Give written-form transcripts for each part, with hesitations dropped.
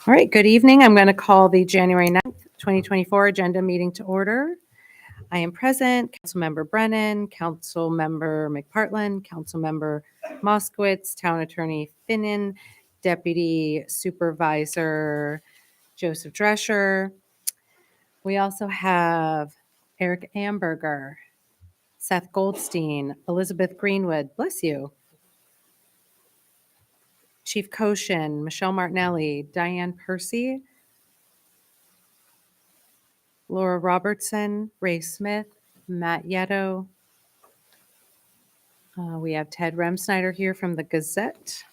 All right, good evening. I'm going to call the January 9th, 2024 agenda meeting to order. I am present, Councilmember Brennan, Councilmember McPartlin, Councilmember Moskowitz, Town Attorney Finnan, Deputy Supervisor Joseph Drescher. We also have Eric Amberger, Seth Goldstein, Elizabeth Greenwood, bless you, Chief Koshin, Michelle Martinelli, Diane Percy, Laura Robertson, Ray Smith, Matt Yetto. We have Ted Remsnyder here from the Gazette.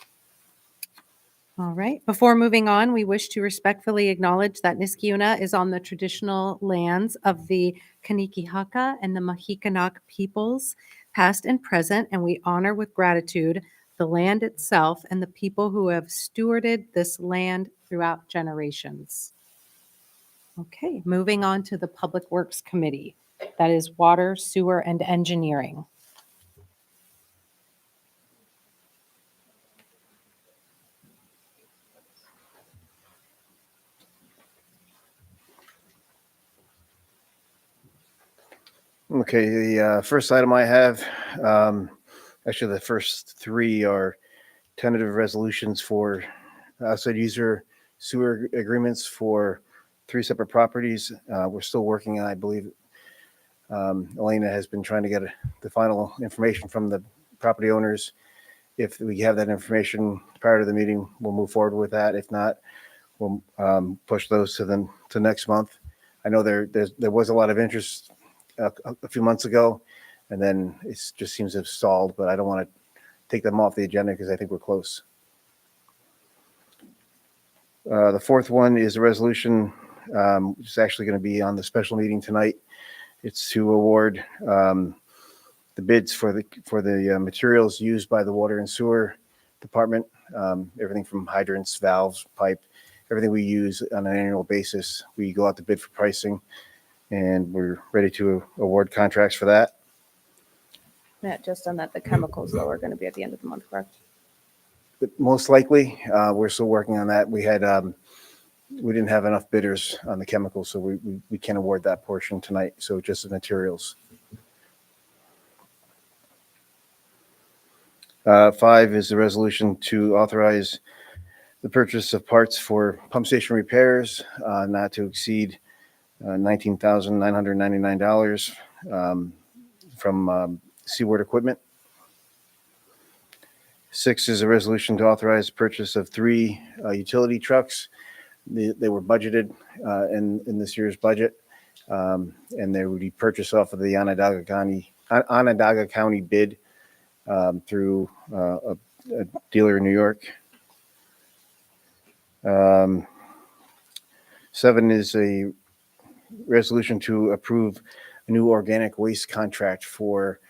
All right. Before moving on, we wish to respectfully acknowledge that Niskayuna is on the traditional lands of the Kanikihaka and the Mahikanac peoples, past and present, and we honor with gratitude the land itself and the people who have stewarded this land throughout generations. Okay, moving on to the Public Works Committee. That is Water, Sewer, and Engineering. Okay, the first item I have, actually the first three are tentative resolutions for outside user sewer agreements for three separate properties. We're still working on, I believe, Elena has been trying to get the final information from the property owners. If we have that information prior to the meeting, we'll move forward with that. If not, we'll push those to next month. I know there was a lot of interest a few months ago, and then it just seems to have stalled, but I don't want to take them off the agenda because I think we're close. The fourth one is a resolution, which is actually going to be on the special meeting tonight. It's to award the bids for the materials used by the Water and Sewer Department, everything from hydrants, valves, pipe, everything we use on an annual basis. We go out to bid for pricing, and we're ready to award contracts for that. Matt, just on that, the chemicals though are going to be at the end of the month, correct? But most likely, we're still working on that. We didn't have enough bidders on the chemicals, so we can't award that portion tonight. So just the materials. 5 is the resolution to authorize the purchase of parts for pump station repairs, not to exceed $19,999 from Seaward Equipment. 6 is a resolution to authorize the purchase of 3 utility trucks. They were budgeted in this year's budget, and they would be purchased off of the Onondaga County bid through a dealer in New York. 7 is a resolution to approve a new organic waste contract for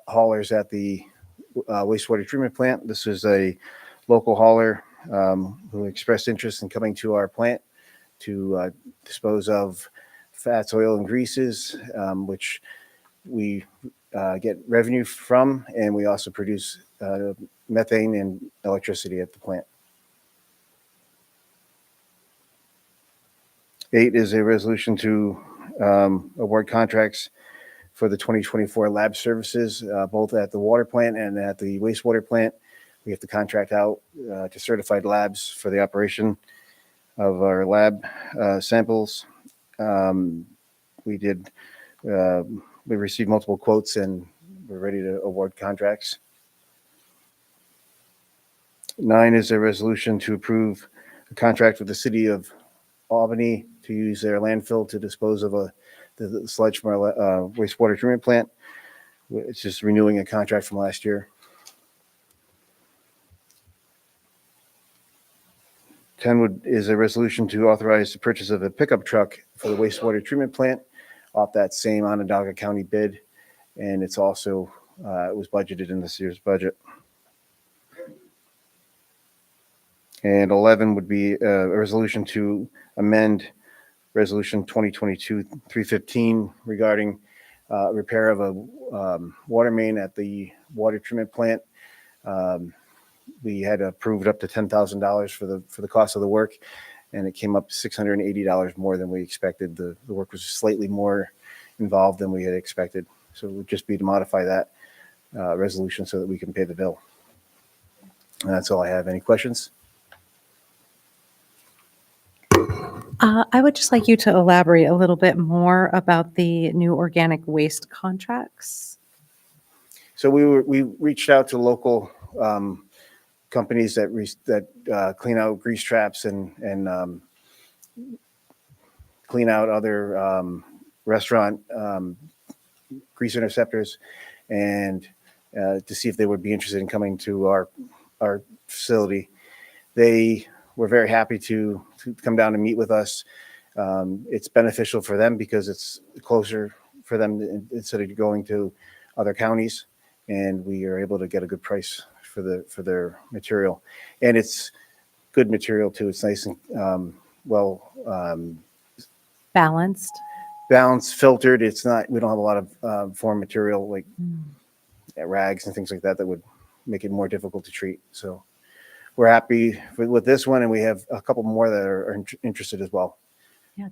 haulers at the wastewater treatment plant. This is a local hauler who expressed interest in coming to our plant to dispose of fats, oil, and greases, which we get revenue from, and we also produce methane and electricity at the plant. 8 is a resolution to award contracts for the 2024 lab services, both at the water plant and at the wastewater plant. We have to contract out to certified labs for the operation of our lab samples. We received multiple quotes, and we're ready to award contracts. 9 is a resolution to approve a contract with the city of Albany to use their landfill to dispose of the sludge from our wastewater treatment plant. It's just renewing a contract from last year. 10 is a resolution to authorize the purchase of a pickup truck for the wastewater treatment plant off that same Onondaga County bid, and it's also it was budgeted in this year's budget. And 11 would be a resolution to amend Resolution 2022-315 regarding repair of a water main at the water treatment plant. We had approved up to $10,000 for the cost of the work, and it came up $680 more than we expected. The work was slightly more involved than we had expected. So it would just be to modify that resolution so that we can pay the bill. And that's all I have. Any questions? I would just like you to elaborate a little bit more about the new organic waste contracts. So we reached out to local companies that clean out grease traps and clean out other restaurant grease interceptors, and to see if they would be interested in coming to our facility. They were very happy to come down and meet with us. It's beneficial for them because it's closer for them instead of going to other counties, and we are able to get a good price for their material, and it's good material too. It's nice and Balanced. balanced, filtered. It's not. We don't have a lot of foreign material like rags and things like that that would make it more difficult to treat. So we're happy with this one, and we have a couple more that are interested as well. Yeah,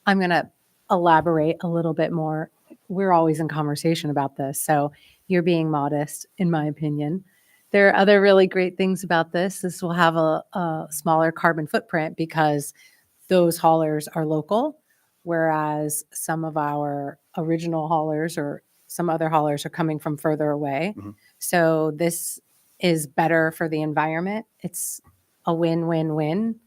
I'm going to elaborate a little bit more. We're always in conversation about this, so you're being modest, in my opinion. There are other really great things about this. This will have a smaller carbon footprint because those haulers are local, whereas some of our original haulers or some other haulers are coming from further away. Mhm. So this is better for the environment. It's a win-win-win.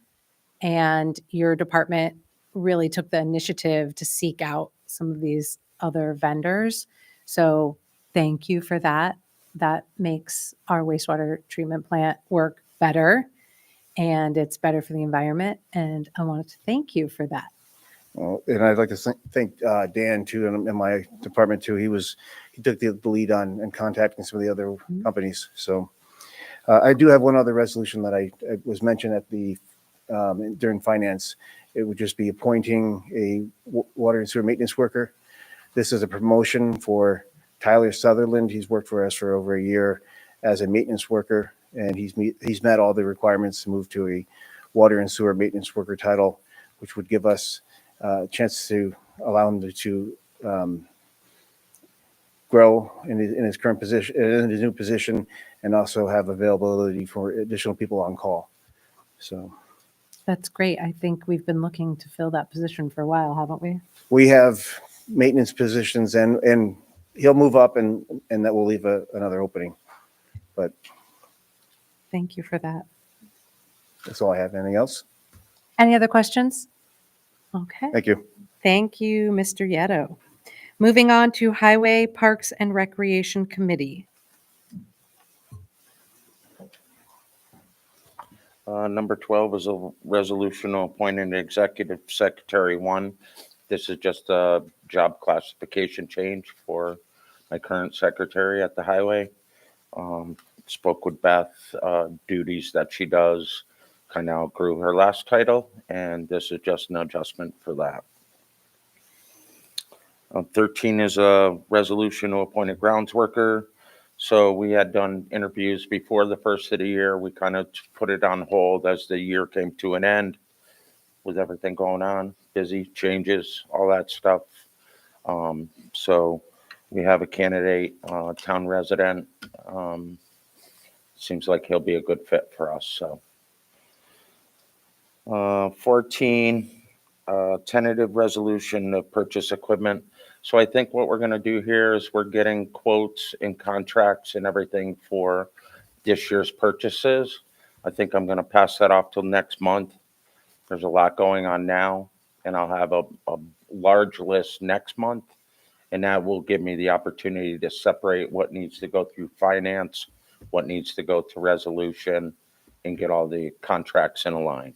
And your department really took the initiative to seek out some of these other vendors. So thank you for that. That makes our wastewater treatment plant work better, and it's better for the environment. And I wanted to thank you for that. Well, and I'd like to thank Dan too, and my department too. He took the lead on contacting some of the other companies. So I do have one other resolution that I was mentioned at the during finance. It would just be appointing a water and sewer maintenance worker. This is a promotion for Tyler Sutherland. He's worked for us for over a year as a maintenance worker, and he's met all the requirements to move to a water and sewer maintenance worker title, which would give us a chance to allow him to grow in his current position, in his new position, and also have availability for additional people on call. So That's great. I think we've been looking to fill that position for a while, haven't we? we have maintenance positions, and he'll move up, and that will leave another opening. But Thank you for that. that's all I have. Anything else? Any other questions? Okay. Thank you. Thank you, Mr. Yeto. Moving on to Highway, Parks, and Recreation Committee. Number 12 is a resolution to appoint an executive secretary 1. This is just a job classification change for my current secretary at the highway. Spoke with Beth, duties that she does kind of outgrew her last title, and this is just an adjustment for that. 13 is a resolution to appoint a grounds worker. So we had done interviews before the first of the year. We kind of put it on hold as the year came to an end with everything going on, busy changes, all that stuff. So we have a candidate, town resident. Seems like he'll be a good fit for us. So 14, tentative resolution to purchase equipment. So I think what we're going to do here is we're getting quotes and contracts and everything for this year's purchases. I think I'm going to pass that off till next month. There's a lot going on now, and I'll have a large list next month, and that will give me the opportunity to separate what needs to go through finance, what needs to go to resolution, and get all the contracts in a line.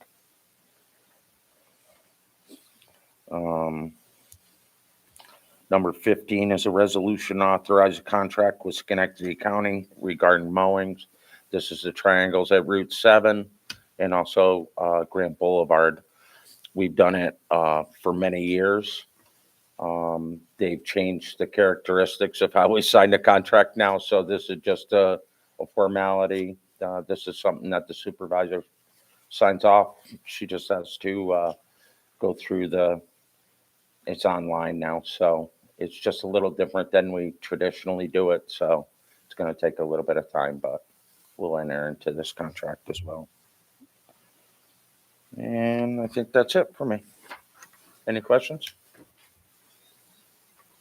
Number 15 is a resolution to authorize a contract with Schenectady County regarding mowings. This is the triangles at Route 7 and also Grant Boulevard. We've done it for many years. They've changed the characteristics of how we signed a contract now, so this is just a formality. This is something that the supervisors signs off. She just has to go through it's online now, so it's just a little different than we traditionally do it. So it's going to take a little bit of time, but we'll enter into this contract as well. And I think that's it for me. Any questions?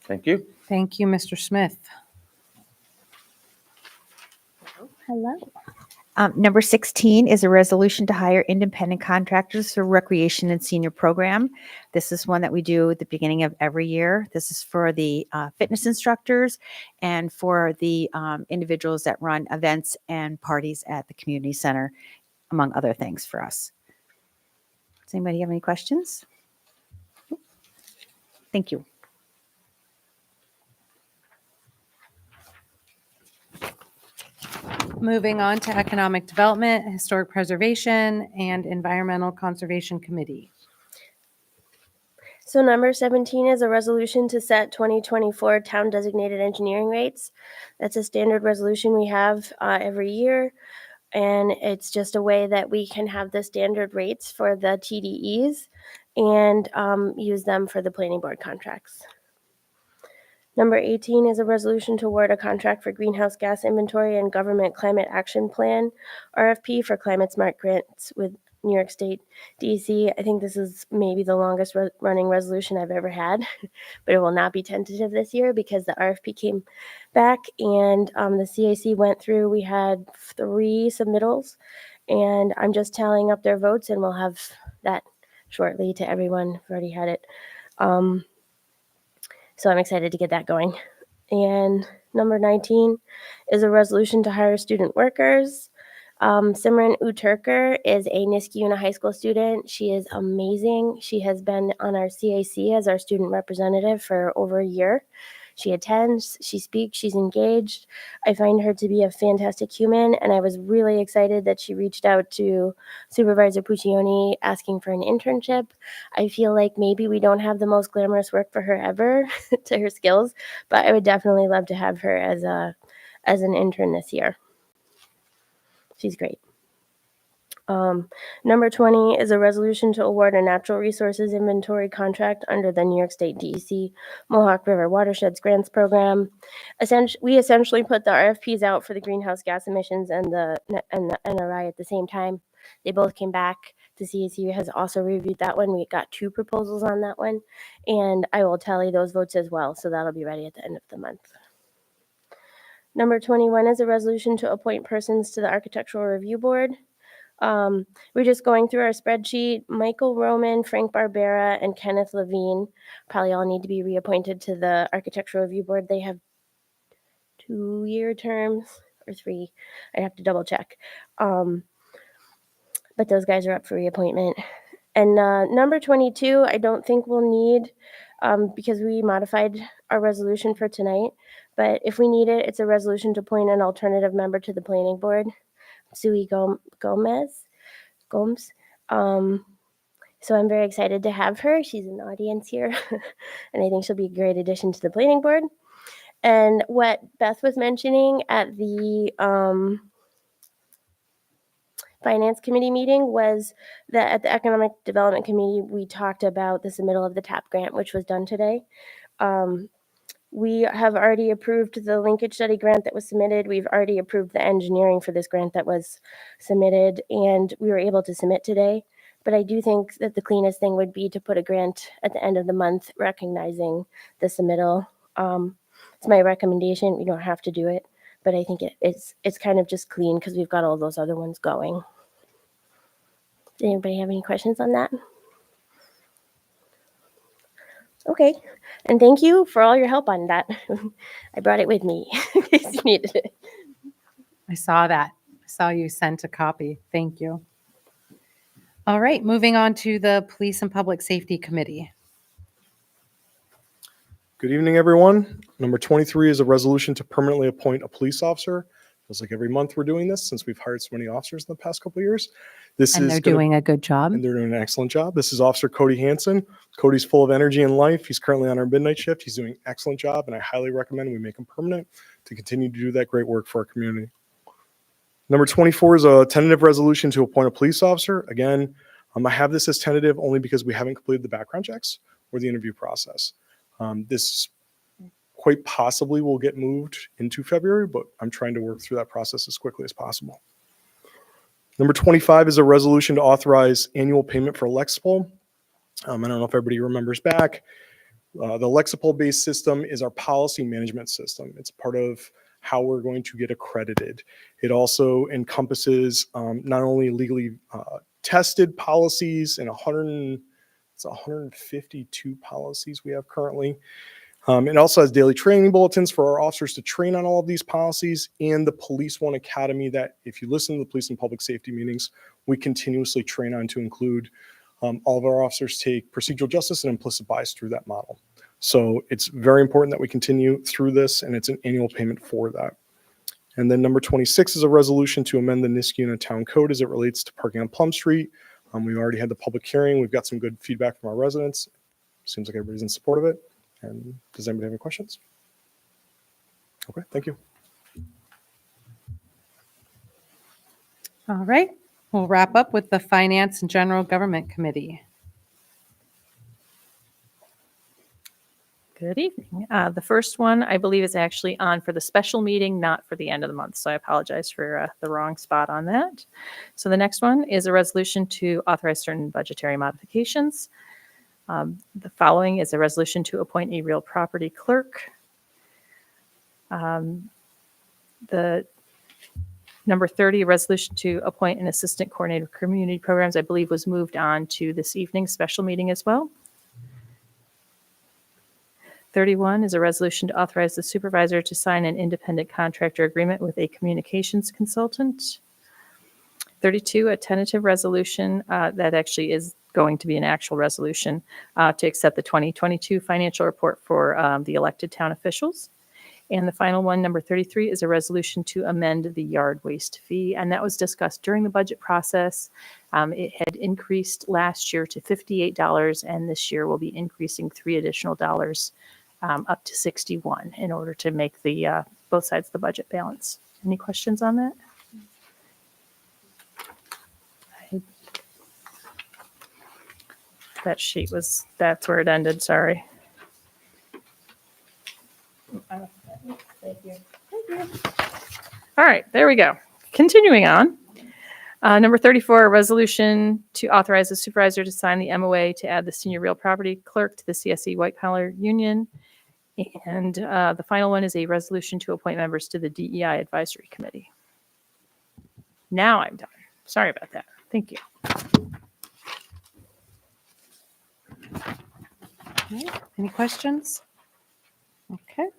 Thank you. Thank you, Mr. Smith. Hello. Number 16 is a resolution to hire independent contractors for recreation and senior program. This is one that we do at the beginning of every year. This is for the fitness instructors and for the individuals that run events and parties at the community center, among other things for us. Does anybody have any questions? Thank you. Moving on to Economic Development, Historic Preservation, and Environmental Conservation Committee. So number 17 is a resolution to set 2024 town designated engineering rates. That's a standard resolution we have every year. And it's just a way that we can have the standard rates for the TDEs and use them for the planning board contracts. Number 18 is a resolution to award a contract for greenhouse gas inventory and government climate action plan, RFP for climate smart grants with New York State DEC. I think this is maybe the longest running resolution I've ever had, but it will not be tentative this year because the RFP came back and the CAC went through. We had 3 submittals and I'm just tallying up their votes and we'll have that shortly to everyone. I've already had it. So I'm excited to get that going. And number 19 is a resolution to hire student workers. Simran Uturker is a Niskayuna High School student. She is amazing. She has been on our CAC as our student representative for over a year. She attends, she speaks, she's engaged. I find her to be a fantastic human, and I was really excited that she reached out to Supervisor Puccioni asking for an internship. I feel like maybe we don't have the most glamorous work for her ever to her skills, but I would definitely love to have her as an intern this year. She's great. Number 20 is a resolution to award a natural resources inventory contract under the New York State DEC Mohawk River Watersheds Grants Program. We essentially put the RFPs out for the greenhouse gas emissions and the NRI at the same time. They both came back. The CAC has also reviewed that one. We got 2 proposals on that one, and I will tally those votes as well, so that'll be ready at the end of the month. Number 21 is a resolution to appoint persons to the Architectural Review Board. We're just going through our spreadsheet. Michael Roman, Frank Barbera, and Kenneth Levine probably all need to be reappointed to the Architectural Review Board. They have 2-year terms or 3. I'd have to double check. But those guys are up for reappointment. And number 22, I don't think we'll need because we modified our resolution for tonight. But if we need it, it's a resolution to appoint an alternative member to the planning board. Sui Gomes. So I'm very excited to have her. She's in the audience here, and I think she'll be a great addition to the planning board. And what Beth was mentioning at the Finance Committee meeting was that at the Economic Development Committee, we talked about the submittal of the TAP grant, which was done today. We have already approved the linkage study grant that was submitted. We've already approved the engineering for this grant that was submitted, and we were able to submit today. But I do think that the cleanest thing would be to put a grant at the end of the month recognizing the submittal. It's my recommendation. We don't have to do it, but I think it's kind of just clean because we've got all those other ones going. Does anybody have any questions on that? Okay, and thank you for all your help on that. I brought it with me in case you needed it. I saw that. I saw you sent a copy. Thank you. All right, moving on to the Police and Public Safety Committee. Good evening, everyone. Number 23 is a resolution to permanently appoint a police officer. Feels like every month we're doing this since we've hired so many officers in the past couple of years. And they're doing a good job. And they're doing an excellent job. This is Officer Cody Hansen. Cody's full of energy and life. He's currently on our midnight shift. He's doing an excellent job, and I highly recommend we make him permanent to continue to do that great work for our community. Number 24 is a tentative resolution to appoint a police officer. Again, I have this as tentative only because we haven't completed the background checks or the interview process. This quite possibly will get moved into February, but I'm trying to work through that process as quickly as possible. Number 25 is a resolution to authorize annual payment for Lexipol. I don't know if everybody remembers back. The Lexipol-based system is our policy management system. It's part of how we're going to get accredited. It also encompasses not only legally tested policies and 152 policies we have currently. It also has daily training bulletins for our officers to train on all of these policies, and the Police One Academy that, if you listen to the police and public safety meetings, we continuously train on to include all of our officers take procedural justice and implicit bias through that model. So it's very important that we continue through this, and it's an annual payment for that. And then number 26 is a resolution to amend the Niskayuna Town Code as it relates to parking on Plum Street. We've already had the public hearing. We've got some good feedback from our residents. Seems like everybody's in support of it. And does anybody have any questions? Okay, thank you. All right, we'll wrap up with the Finance and General Government Committee. Good evening. The first one, I believe, is actually on for the special meeting, not for the end of the month. So I apologize for the wrong spot on that. So the next one is a resolution to authorize certain budgetary modifications. The following is a resolution to appoint a real property clerk. The number 30, a resolution to appoint an assistant coordinator of community programs, I believe was moved on to this evening's special meeting as well. 31 is a resolution to authorize the supervisor to sign an independent contractor agreement with a communications consultant. 32, a tentative resolution that actually is going to be an actual resolution to accept the 2022 financial report for the elected town officials. And the final one, number 33, is a resolution to amend the yard waste fee. And that was discussed during the budget process. It had increased last year to $58, and this year will be increasing $3 additional up to $61 in order to make the both sides of the budget balance. Any questions on that? That sheet was, that's where it ended, sorry. Thank you. All right, there we go. Continuing on. Number 34, a resolution to authorize the supervisor to sign the MOA to add the senior real property clerk to the CSE White Collar Union. And the final one is a resolution to appoint members to the DEI Advisory Committee. Now I'm done. Sorry about that. Thank you. Okay, any questions? Okay.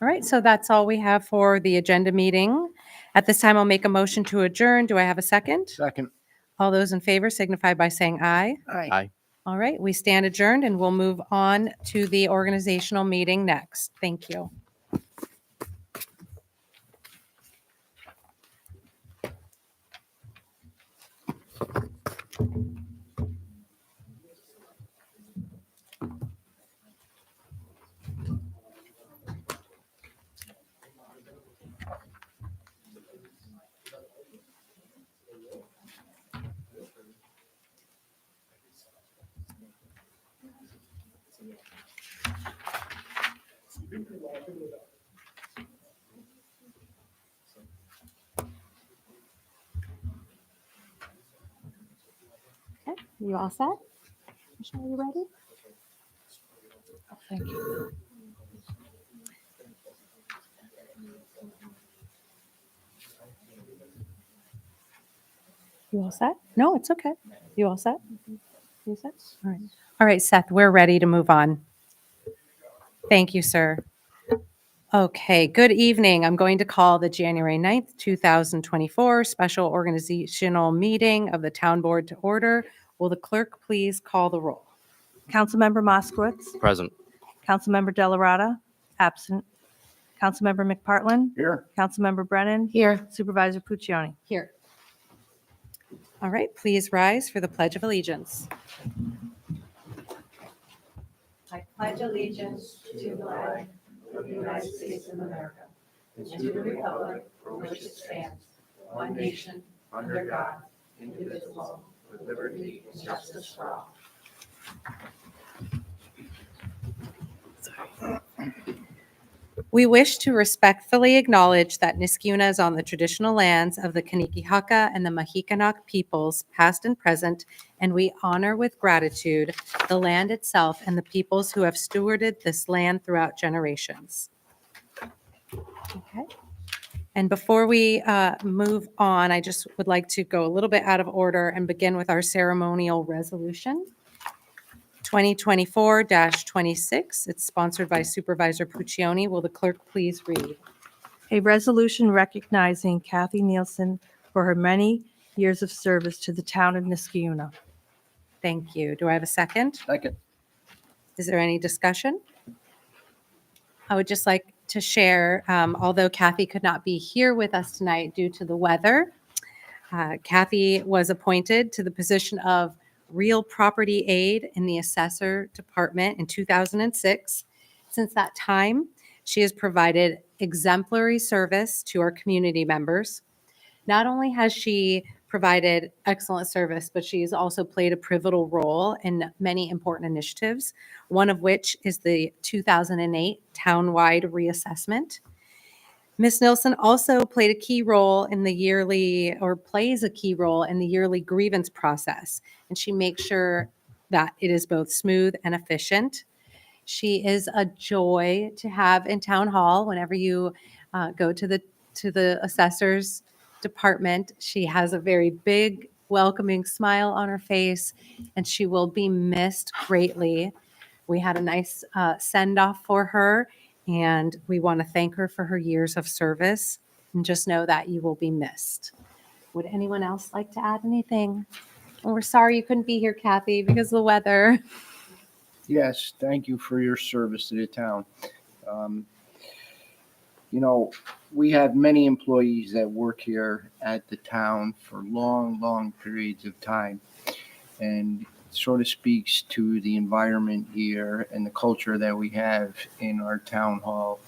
All right, so that's all we have for the agenda meeting. At this time, I'll make a motion to adjourn. Do I have a second? Second. All those in favor signify by saying aye. Aye. All right, we stand adjourned and we'll move on to the organizational meeting next. Thank you. Okay, you all set? Michelle, are you ready? Oh, thank you. You all set? No, it's okay. You all set? You set? All right. All right, Seth, we're ready to move on. Thank you, sir. Okay, good evening. I'm going to call the January 9th, 2024 special organizational meeting of the town board to order. Will the clerk please call the roll? Councilmember Moskowitz. Present. Councilmember Delarada. Absent. Councilmember McPartlin. Here. Councilmember Brennan. Here. Supervisor Puccioni. Here. All right, please rise for the Pledge of Allegiance. I pledge allegiance to the flag of the United States of America and to the republic for which it stands, one nation, under God, indivisible, with liberty and justice for all. We wish to respectfully acknowledge that Niskuna is on the traditional lands of the Kanikihaka and the Mahikanac peoples, past and present, and we honor with gratitude the land itself and the peoples who have stewarded this land throughout generations. Okay. And before we move on, I just would like to go a little bit out of order and begin with our ceremonial resolution. 2024-26. It's sponsored by Supervisor Puccioni. Will the clerk please read? A resolution recognizing Kathy Nielsen for her many years of service to the town of Niskiuna. Thank you. Do I have a second? Second. Is there any discussion? I would just like to share, although Kathy could not be here with us tonight due to the weather, Kathy was appointed to the position of Real Property Aide in the Assessor Department in 2006. Since that time, she has provided exemplary service to our community members. Not only has she provided excellent service, but she has also played a pivotal role in many important initiatives, one of which is the 2008 townwide reassessment. Ms. Nilsson also played a key role in the yearly, or plays a key role in the yearly grievance process, and she makes sure that it is both smooth and efficient. She is a joy to have in town hall whenever you go to the assessor's department. She has a very big, welcoming smile on her face, and she will be missed greatly. We had a nice send-off for her, and we want to thank her for her years of service, and just know that you will be missed. Would anyone else like to add anything? And we're sorry you couldn't be here, Kathy, because of the weather. Yes, thank you for your service to the town. You know, we have many employees that work here at the town for long, long periods of time. And it sort of speaks to the environment here and the culture that we have in our town hall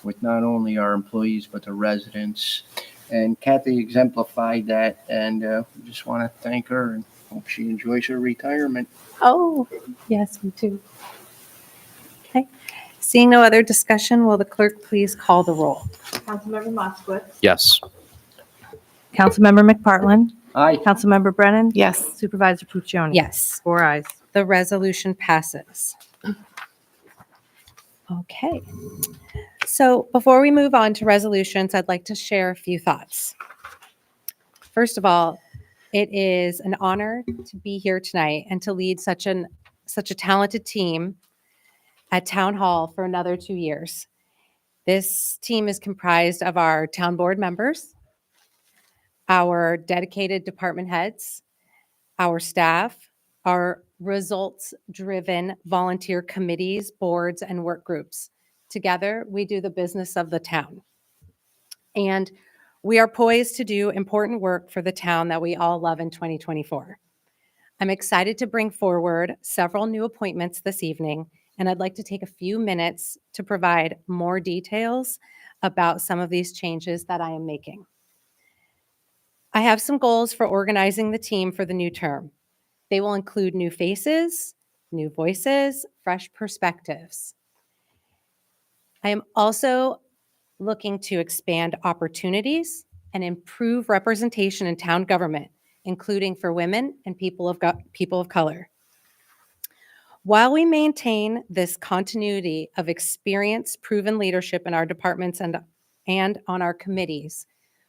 with not only our employees, but the residents. And Kathy exemplified that, and we just want to thank her and hope she enjoys her retirement. Oh, yes, me too. Okay. Seeing no other discussion, will the clerk please call the roll? Councilmember Moskowitz. Yes. Councilmember McPartlin. Aye. Councilmember Brennan. Yes. Supervisor Puccioni. Yes, 4 ayes. the resolution passes. Okay. So before we move on to resolutions, I'd like to share a few thoughts. First of all, it is an honor to be here tonight and to lead such a talented team at Town Hall for another 2 years. This team is comprised of our town board members, our dedicated department heads, our staff, our results-driven volunteer committees, boards, and work groups. Together, we do the business of the town. And we are poised to do important work for the town that we all love in 2024. I'm excited to bring forward several new appointments this evening, and I'd like to take a few minutes to provide more details about some of these changes that I am making. I have some goals for organizing the team for the new term. They will include new faces, new voices, fresh perspectives. I am also looking to expand opportunities and improve representation in town government, including for women and people of color. While we maintain this continuity of experience, proven leadership in our departments and on our committees,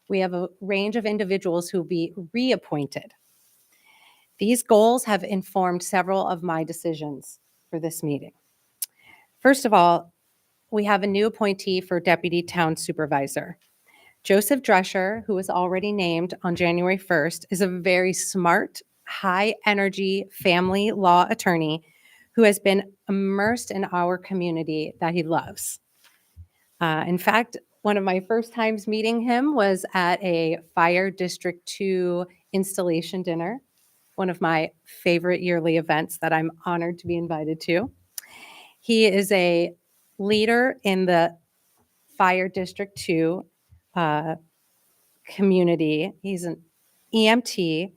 we have a range of individuals who will be reappointed. These goals have informed several of my decisions for this meeting. First of all, we have a new appointee for Deputy Town Supervisor. Joseph Drescher, who was already named on January 1st, is a very smart, high-energy family law attorney who has been immersed in our community that he loves. In fact, one of my first times meeting him was at a Fire District 2 installation dinner, one of my favorite yearly events that I'm honored to be invited to. He is a leader in the Fire District 2 community. He's an EMT.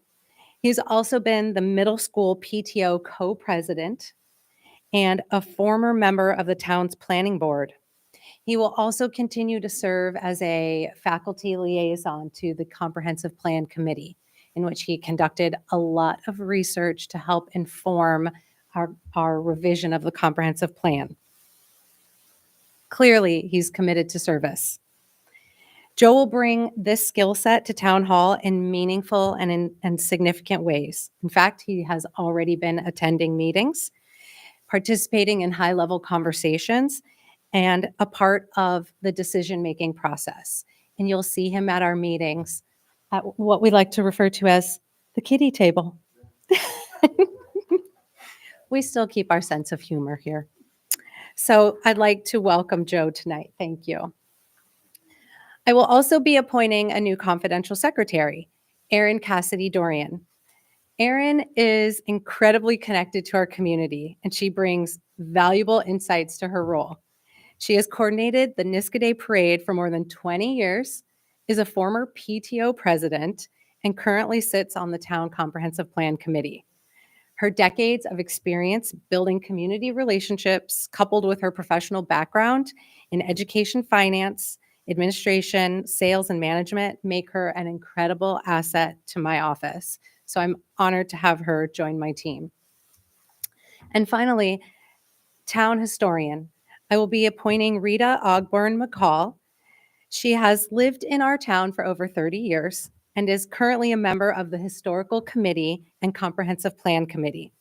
He's also been the middle school PTO co-president and a former member of the town's planning board. He will also continue to serve as a faculty liaison to the Comprehensive Plan Committee, in which he conducted a lot of research to help inform our revision of the comprehensive plan. Clearly, he's committed to service. Joe will bring this skill set to Town Hall in meaningful and significant ways. In fact, he has already been attending meetings, participating in high-level conversations, and a part of the decision-making process. And you'll see him at our meetings at what we like to refer to as the kiddie table. We still keep our sense of humor here. So I'd like to welcome Joe tonight. Thank you. I will also be appointing a new confidential secretary, Erin Cassidy Dorian. Erin is incredibly connected to our community, and she brings valuable insights to her role. She has coordinated the Niska Day Parade for more than 20 years, is a former PTO president, and currently sits on the Town Comprehensive Plan Committee. Her decades of experience building community relationships, coupled with her professional background in education, finance, administration, sales, and management, make her an incredible asset to my office. So I'm honored to have her join my team. And finally, town historian. I will be appointing Rita Ogburn McCall. She has lived in our town for over 30 years and is currently a member of the Historical Committee and Comprehensive Plan Committee.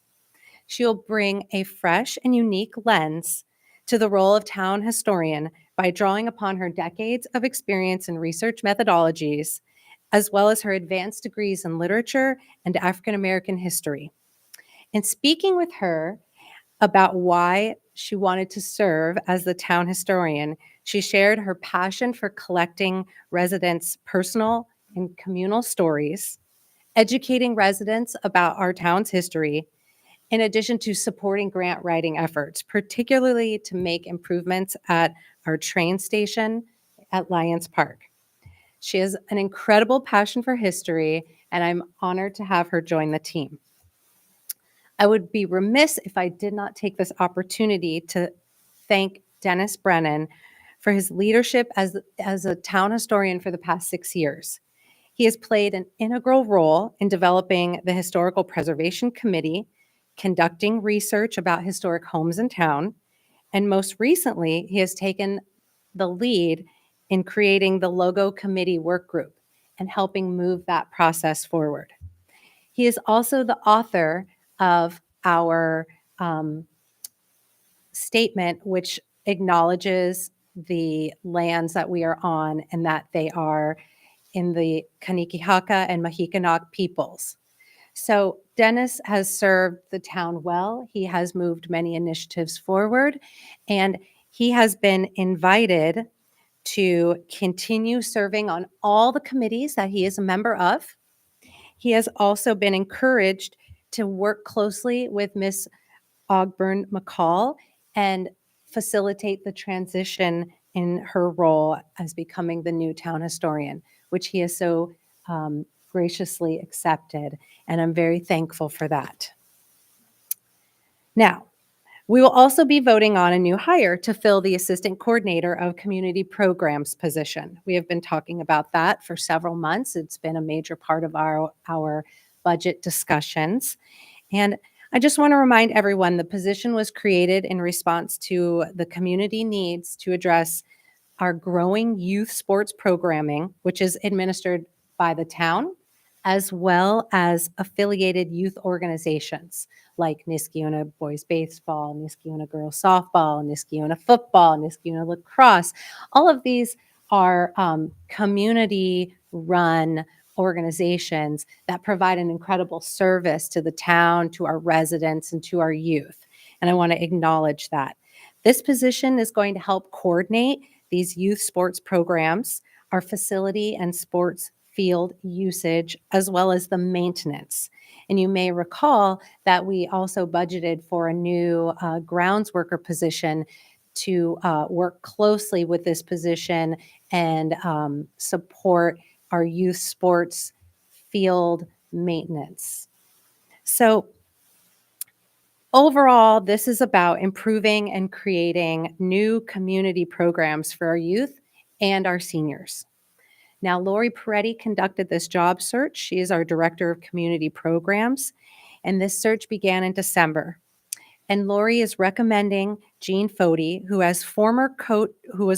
She will bring a fresh and unique lens to the role of town historian by drawing upon her decades of experience in research methodologies, as well as her advanced degrees in literature and African American history. In speaking with her about why she wanted to serve as the town historian, she shared her passion for collecting residents' personal and communal stories, educating residents about our town's history, in addition to supporting grant writing efforts, particularly to make improvements at our train station at Lions Park. She has an incredible passion for history, and I'm honored to have her join the team. I would be remiss if I did not take this opportunity to thank Dennis Brennan for his leadership as a town historian for the past 6 years. He has played an integral role in developing the Historical Preservation Committee, conducting research about historic homes in town, and most recently, he has taken the lead in creating the Logo Committee work group and helping move that process forward. He is also the author of our statement, which acknowledges the lands that we are on and that they are in the Kanikihaka and Mahikanac peoples. So Dennis has served the town well. He has moved many initiatives forward, and he has been invited to continue serving on all the committees that he is a member of. He has also been encouraged to work closely with Ms. Ogburn McCall and facilitate the transition in her role as becoming the new town historian, which he has so graciously accepted, and I'm very thankful for that. Now, we will also be voting on a new hire to fill the Assistant Coordinator of Community Programs position. We have been talking about that for several months. It's been a major part of our budget discussions. And I just want to remind everyone the position was created in response to the community needs to address our growing youth sports programming, which is administered by the town, as well as affiliated youth organizations like Niskayuna Boys Baseball, Niskayuna Girls Softball, Niskayuna Football, Niskayuna Lacrosse. All of these are community-run organizations that provide an incredible service to the town, to our residents, and to our youth. And I want to acknowledge that. This position is going to help coordinate these youth sports programs, our facility and sports field usage, as well as the maintenance. And you may recall that we also budgeted for a new grounds worker position to work closely with this position and support our youth sports field maintenance. So overall, this is about improving and creating new community programs for our youth and our seniors. Now, Lori Peretti conducted this job search. She is our Director of Community Programs, and this search began in December. And Lori is recommending Jean Fody, who was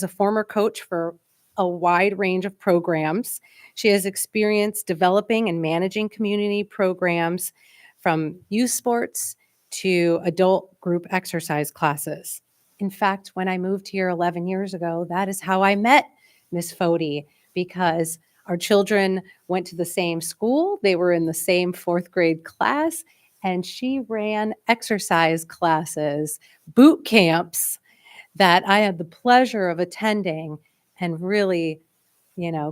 a former coach for a wide range of programs. She has experience developing and managing community programs from youth sports to adult group exercise classes. In fact, when I moved here 11 years ago, that is how I met Miss Fody, because our children went to the same school. They were in the same fourth grade class, and she ran exercise classes, boot camps that I had the pleasure of attending and really,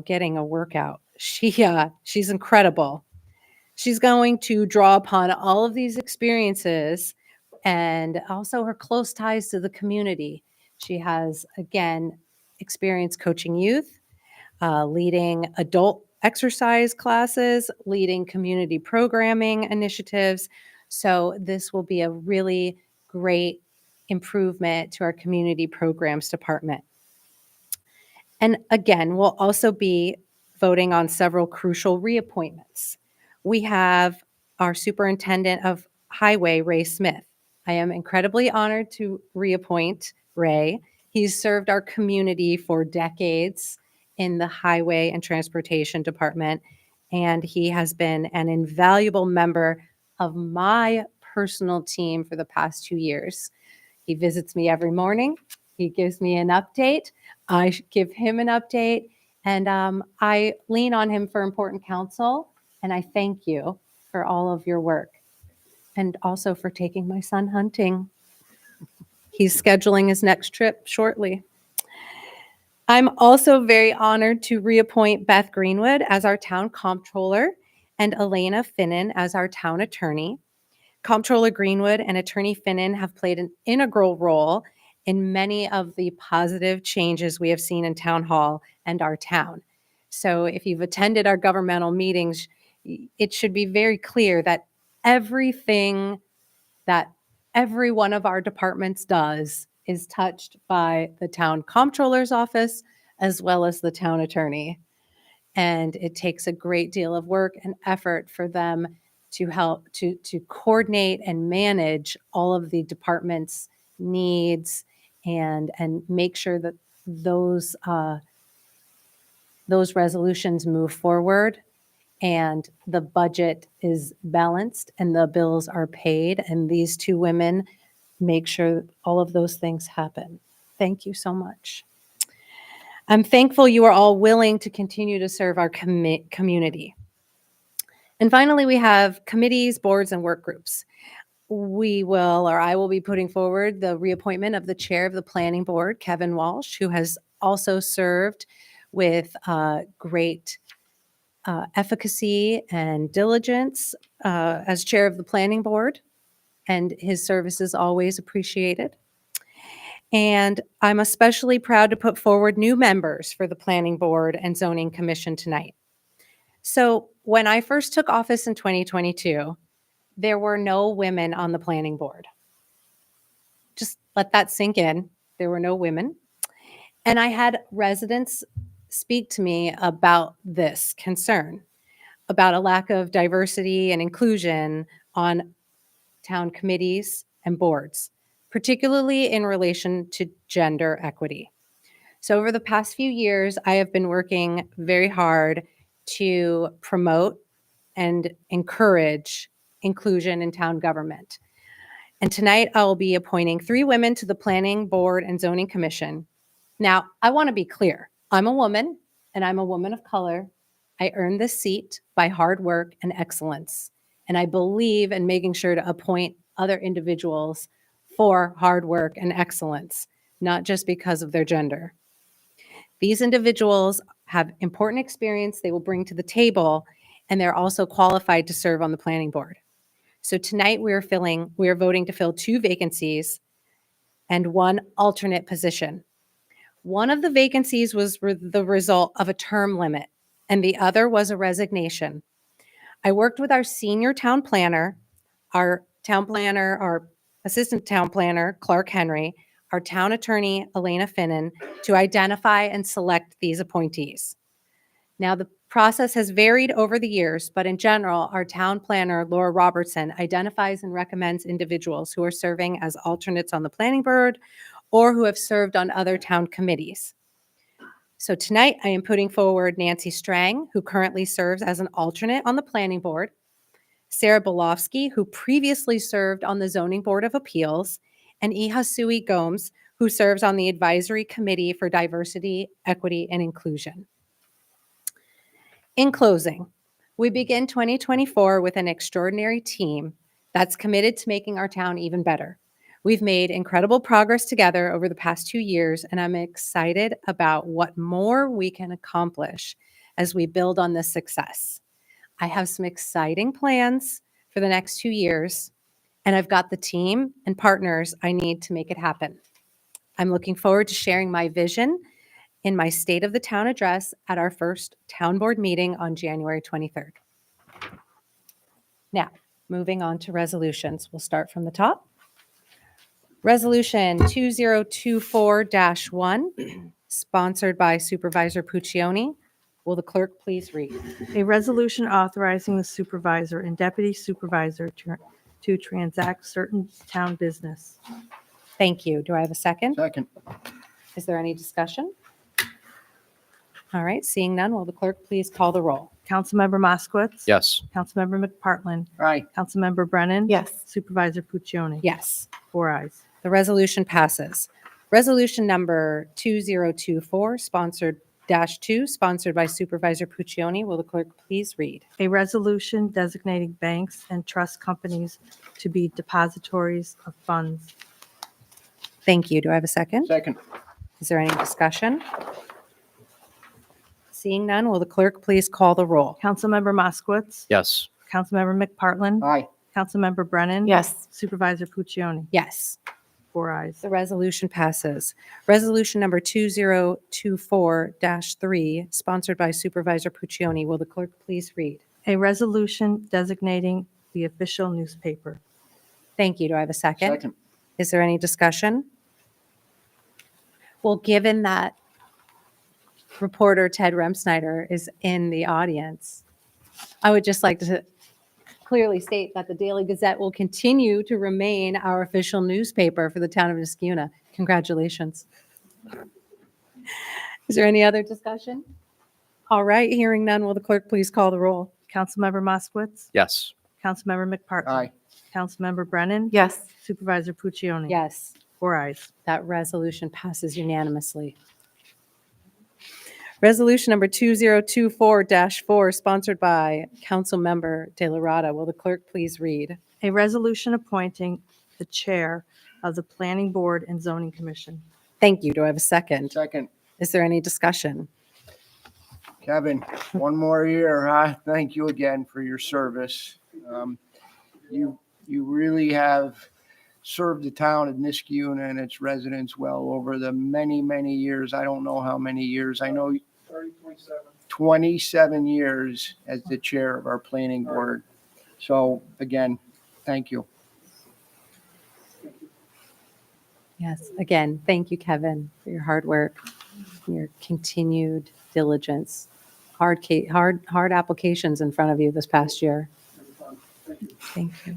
getting a workout. She's incredible. She's going to draw upon all of these experiences and also her close ties to the community. She has, again, experience coaching youth, leading adult exercise classes, leading community programming initiatives. So this will be a really great improvement to our community programs department. And again, we'll also be voting on several crucial reappointments. We have our Superintendent of Highway, Ray Smith. I am incredibly honored to reappoint Ray. He's served our community for decades in the Highway and Transportation Department, and he has been an invaluable member of my personal team for the past 2 years. He visits me every morning. He gives me an update. I give him an update, and I lean on him for important counsel, and I thank you for all of your work and also for taking my son hunting. He's scheduling his next trip shortly. I'm also very honored to reappoint Beth Greenwood as our town comptroller and Elena Finnan as our town attorney. Comptroller Greenwood and Attorney Finnan have played an integral role in many of the positive changes we have seen in Town Hall and our town. So if you've attended our governmental meetings, it should be very clear that everything that every one of our departments does is touched by the town comptroller's office as well as the town attorney. And it takes a great deal of work and effort for them to help to coordinate and manage all of the department's needs and make sure that those resolutions move forward and the budget is balanced and the bills are paid. And these two women make sure all of those things happen. Thank you so much. I'm thankful you are all willing to continue to serve our community. And finally, we have committees, boards, and work groups. I will be putting forward the reappointment of the chair of the planning board, Kevin Walsh, who has also served with great efficacy and diligence as chair of the planning board, and his service is always appreciated. And I'm especially proud to put forward new members for the planning board and zoning commission tonight. So when I first took office in 2022, there were no women on the planning board. Just let that sink in. There were no women. And I had residents speak to me about this concern, about a lack of diversity and inclusion on town committees and boards, particularly in relation to gender equity. So over the past few years, I have been working very hard to promote and encourage inclusion in town government. And tonight I will be appointing 3 women to the Planning Board and Zoning Commission. Now, I want to be clear. I'm a woman and I'm a woman of color. I earned this seat by hard work and excellence. And I believe in making sure to appoint other individuals for hard work and excellence, not just because of their gender. These individuals have important experience they will bring to the table, and they're also qualified to serve on the planning board. So tonight we are voting to fill 2 vacancies and 1 alternate position. One of the vacancies was the result of a term limit, and the other was a resignation. I worked with our senior town planner, our assistant town planner, Clark Henry, our town attorney, Elena Finnan, to identify and select these appointees. Now, the process has varied over the years, but in general, our town planner, Laura Robertson, identifies and recommends individuals who are serving as alternates on the planning board or who have served on other town committees. So tonight, I am putting forward Nancy Strang, who currently serves as an alternate on the planning board, Sarah Belofsky, who previously served on the Zoning Board of Appeals, and Ihasui Gomes, who serves on the Advisory Committee for Diversity, Equity, and Inclusion. In closing, we begin 2024 with an extraordinary team that's committed to making our town even better. We've made incredible progress together over the past 2 years, and I'm excited about what more we can accomplish as we build on this success. I have some exciting plans for the next 2 years, and I've got the team and partners I need to make it happen. I'm looking forward to sharing my vision in my State of the Town address at our first town board meeting on January 23rd. Now, moving on to resolutions. We'll start from the top. Resolution 2024-1, sponsored by Supervisor Puccioni. Will the clerk please read? A resolution authorizing the supervisor and deputy supervisor to transact certain town business. Thank you. Do I have a second? Second. Is there any discussion? All right, seeing none, will the clerk please call the roll? Councilmember Moskowitz. Yes. Councilmember McPartlin. Aye. Councilmember Brennan. Yes. Supervisor Puccioni. Yes, 4 ayes. the resolution passes. Resolution number 2024, sponsored -2, sponsored by Supervisor Puccioni. Will the clerk please read? A resolution designating banks and trust companies to be depositories of funds. Thank you. Do I have a second? Second. Is there any discussion? Seeing none, will the clerk please call the roll? Councilmember Moskowitz. Yes. Councilmember McPartlin. Aye. Councilmember Brennan. Yes. Supervisor Puccioni. Yes, 4 ayes. the resolution passes. Resolution number 2024-3, sponsored by Supervisor Puccioni. Will the clerk please read? A resolution designating the official newspaper. Thank you. Do I have a second? Second. Is there any discussion? Well, given that reporter Ted Remsnyder is in the audience, I would just like to clearly state that the Daily Gazette will continue to remain our official newspaper for the town of Niskuna. Congratulations. Is there any other discussion? All right, hearing none, will the clerk please call the roll? Councilmember Moskowitz. Yes. Councilmember McPartlin. Aye. Councilmember Brennan. Yes. Supervisor Puccioni. Yes. 4 ayes. That resolution passes unanimously. Resolution number 2024-4, sponsored by Councilmember De La Rada. Will the clerk please read? A resolution appointing the chair of the Planning Board and Zoning Commission. Thank you. Do I have a second? Second. Is there any discussion? Kevin, one more year, huh? Thank you again for your service. You really have served the town of Niskuna and its residents well over the many, many years. I don't know how many years. I know 27 years as the chair of our planning board. So again, thank you. Yes. Again, thank you, Kevin, for your hard work, your continued diligence. Hard applications in front of you this past year. Thank you.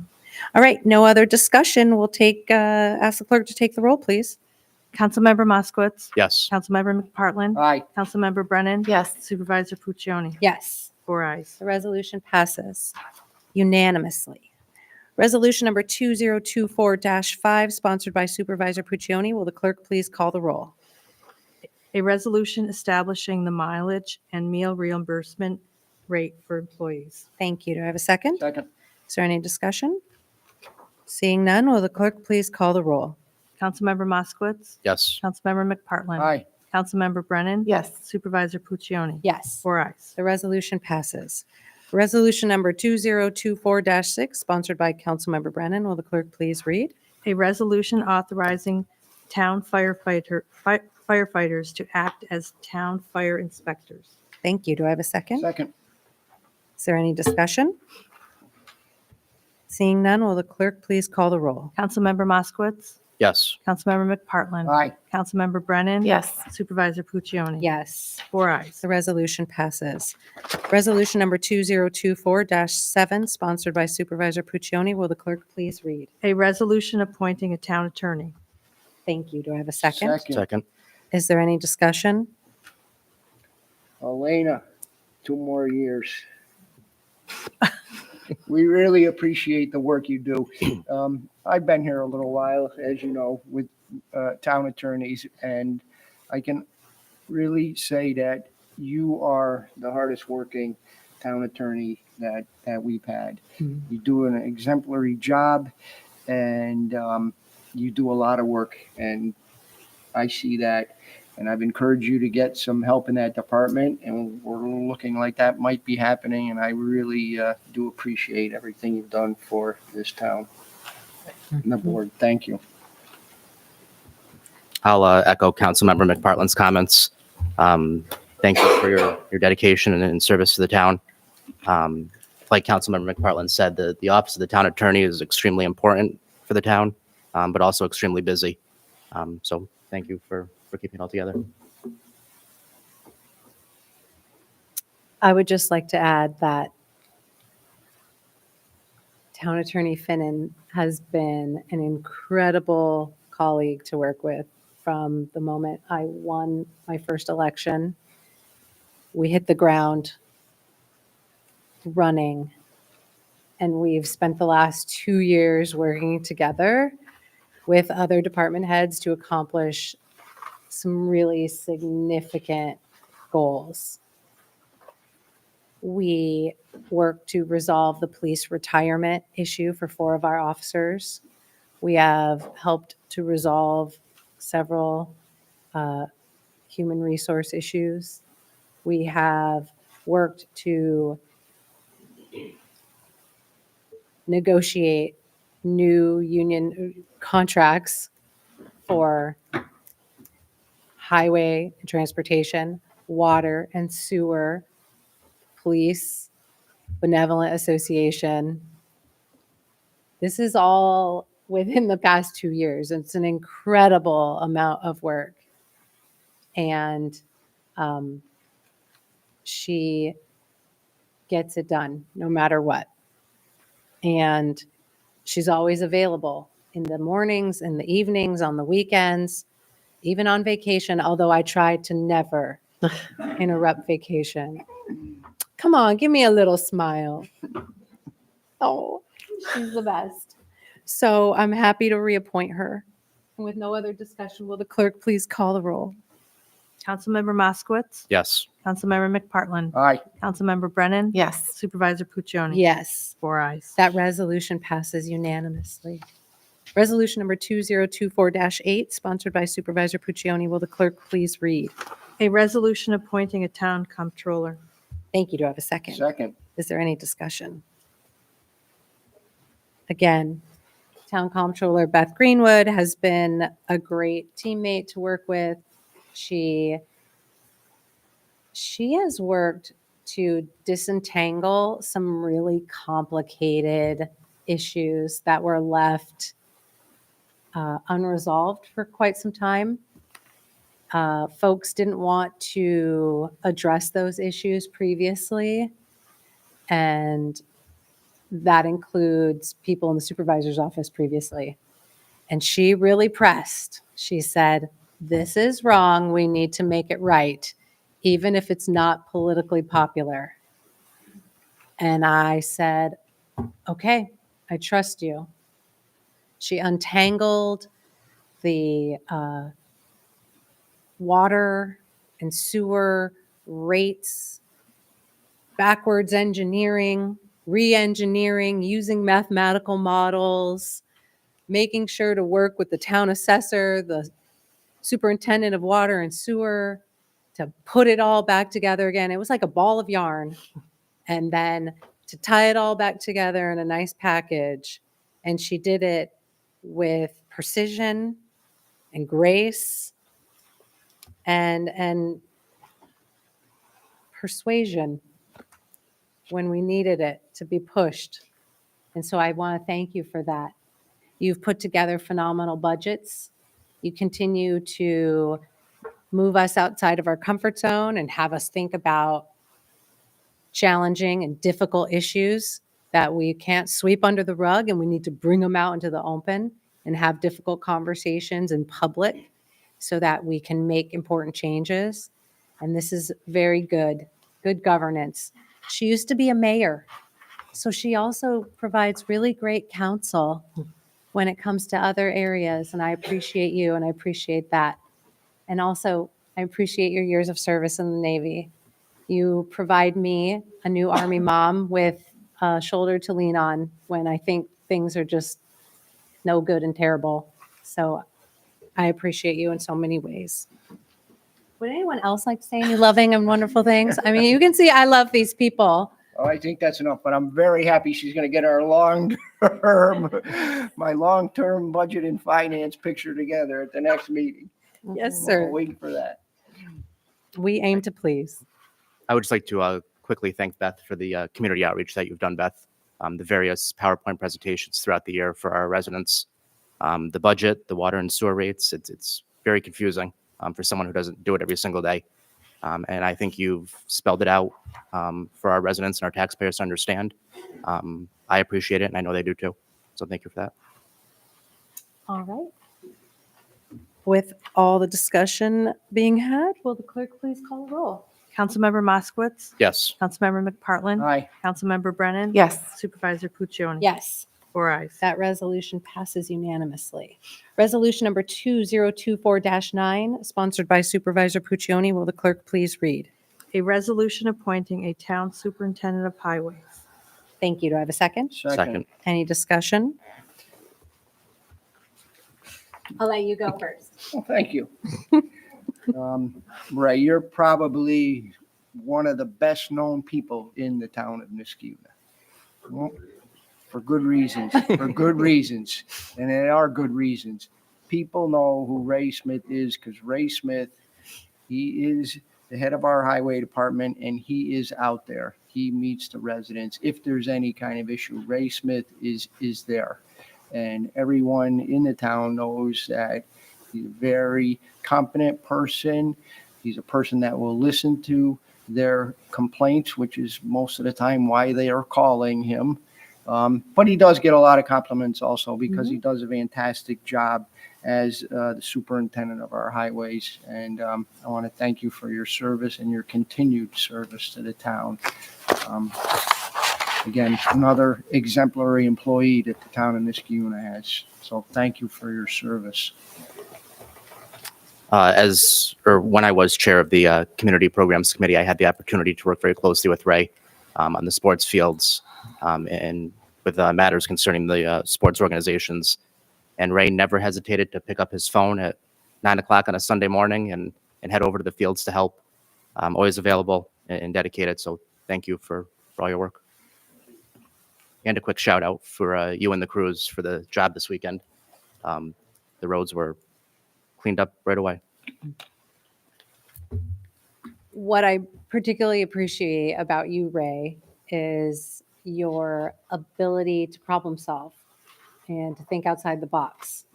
All right, no other discussion. We'll ask the clerk to take the roll, please. Councilmember Moskowitz. Yes. Councilmember McPartlin. Aye. Councilmember Brennan. Yes. Supervisor Puccioni. Yes, 4 ayes. the resolution passes unanimously. Resolution number 2024-5, sponsored by Supervisor Puccioni. Will the clerk please call the roll? A resolution establishing the mileage and meal reimbursement rate for employees. Thank you. Do I have a second? Second. Is there any discussion? Seeing none, will the clerk please call the roll? Councilmember Moskowitz. Yes. Councilmember McPartlin. Aye. Councilmember Brennan. Yes. Supervisor Puccioni. Yes. 4 ayes. The resolution passes. Resolution number 2024-6, sponsored by Councilmember Brennan. Will the clerk please read? A resolution authorizing town firefighters to act as town fire inspectors. Thank you. Do I have a second? Second. Is there any discussion? Seeing none, will the clerk please call the roll? Councilmember Moskowitz. Yes. Councilmember McPartlin. Aye. Councilmember Brennan. Yes. Supervisor Puccioni. Yes. 4 ayes. The resolution passes. Resolution number 2024-7, sponsored by Supervisor Puccioni. Will the clerk please read? A resolution appointing a town attorney. Thank you. Do I have a second? Second. Is there any discussion? Elena, 2 more years. We really appreciate the work you do. I've been here a little while, as you know, with town attorneys, and I can really say that you are the hardest working town attorney that we've had. You do an exemplary job, and you do a lot of work, and I see that. And I've encouraged you to get some help in that department, and we're looking like that might be happening. And I really do appreciate everything you've done for this town and the board. Thank you. I'll echo Councilmember McPartlin's comments. Thank you for your dedication and service to the town. Like Councilmember McPartlin said, the office of the town attorney is extremely important for the town, but also extremely busy. So thank you for keeping it all together. I would just like to add that Town Attorney Finnan has been an incredible colleague to work with from the moment I won my first election. We hit the ground running, and we've spent the last 2 years working together with other department heads to accomplish some really significant goals. We worked to resolve the police retirement issue for 4 of our officers. We have helped to resolve several human resource issues. We have worked to negotiate new union contracts for highway and transportation, water and sewer, police, benevolent association. This is all within the past 2 years. It's an incredible amount of work. And she gets it done no matter what. And she's always available in the mornings, in the evenings, on the weekends, even on vacation, although I try to never interrupt vacation. Come on, give me a little smile. Oh, she's the best. So I'm happy to reappoint her. And with no other discussion, will the clerk please call the roll? Councilmember Moskowitz. Yes. Councilmember McPartlin. Aye. Councilmember Brennan. Yes. Supervisor Puccioni. Yes, 4 ayes. that resolution passes unanimously. Resolution number 2024-8, sponsored by Supervisor Puccioni. Will the clerk please read? A resolution appointing a town comptroller. Thank you. Do I have a second? Second. Is there any discussion? Again, Town Comptroller Beth Greenwood has been a great teammate to work with. She has worked to disentangle some really complicated issues that were left unresolved for quite some time. Folks didn't want to address those issues previously, and that includes people in the supervisor's office previously. And she really pressed. She said, "This is wrong. We need to make it right, even if it's not politically popular." And I said, "Okay, I trust you." She untangled the water and sewer rates, backwards engineering, re-engineering, using mathematical models, making sure to work with the town assessor, the superintendent of water and sewer, to put it all back together again. It was like a ball of yarn. And then to tie it all back together in a nice package. And she did it with precision and grace and persuasion when we needed it to be pushed. And so I want to thank you for that. You've put together phenomenal budgets. You continue to move us outside of our comfort zone and have us think about challenging and difficult issues that we can't sweep under the rug, and we need to bring them out into the open and have difficult conversations in public so that we can make important changes. And this is very good governance. She used to be a mayor, so she also provides really great counsel when it comes to other areas, and I appreciate you, and I appreciate that. And also, I appreciate your years of service in the Navy. You provide me, a new Army mom, with a shoulder to lean on when I think things are just no good and terrible. So I appreciate you in so many ways. Would anyone else like to say any loving and wonderful things? I mean, you can see I love these people. Oh, I think that's enough, but I'm very happy she's going to get our my long-term budget and finance picture together at the next meeting. Yes, I'm sir. waiting for that. We aim to please. I would just like to quickly thank Beth for the community outreach that you've done, Beth. The various PowerPoint presentations throughout the year for our residents. The budget, the water and sewer rates, it's very confusing for someone who doesn't do it every single day. And I think you've spelled it out for our residents and our taxpayers to understand. I appreciate it, and I know they do too. So thank you for that. All right. With all the discussion being had, will the clerk please call the roll? Councilmember Moskowitz. Yes. Councilmember McPartlin. Aye. Councilmember Brennan. Yes. Supervisor Puccioni. Yes. 4 ayes. That resolution passes unanimously. Resolution number 2024-9, sponsored by Supervisor Puccioni. Will the clerk please read? A resolution appointing a town superintendent of highways. Thank you. Do I have a second? Second. Any discussion? I'll let you go first. Well, thank you. Ray, you're probably one of the best known people in the town of Niskuna. Well, for good reasons, and there are good reasons. People know who Ray Smith is because Ray Smith, he is the head of our highway department, and he is out there. He meets the residents. If there's any kind of issue, Ray Smith is there. And everyone in the town knows that he's a very competent person. He's a person that will listen to their complaints, which is most of the time why they are calling him. But he does get a lot of compliments also because he does a fantastic job as the superintendent of our highways. And I want to thank you for your service and your continued service to the town. Again, another exemplary employee that the town of Niskuna has. So thank you for your service. When I was chair of the Community Programs Committee, I had the opportunity to work very closely with Ray on the sports fields and with matters concerning the sports organizations. And Ray never hesitated to pick up his phone at 9 o'clock on a Sunday morning and head over to the fields to help. Always available and dedicated. So thank you for all your work. And a quick shout out for you and the crews for the job this weekend. The roads were cleaned up right away. What I particularly appreciate about you, Ray, is your ability to problem solve and to think outside the box.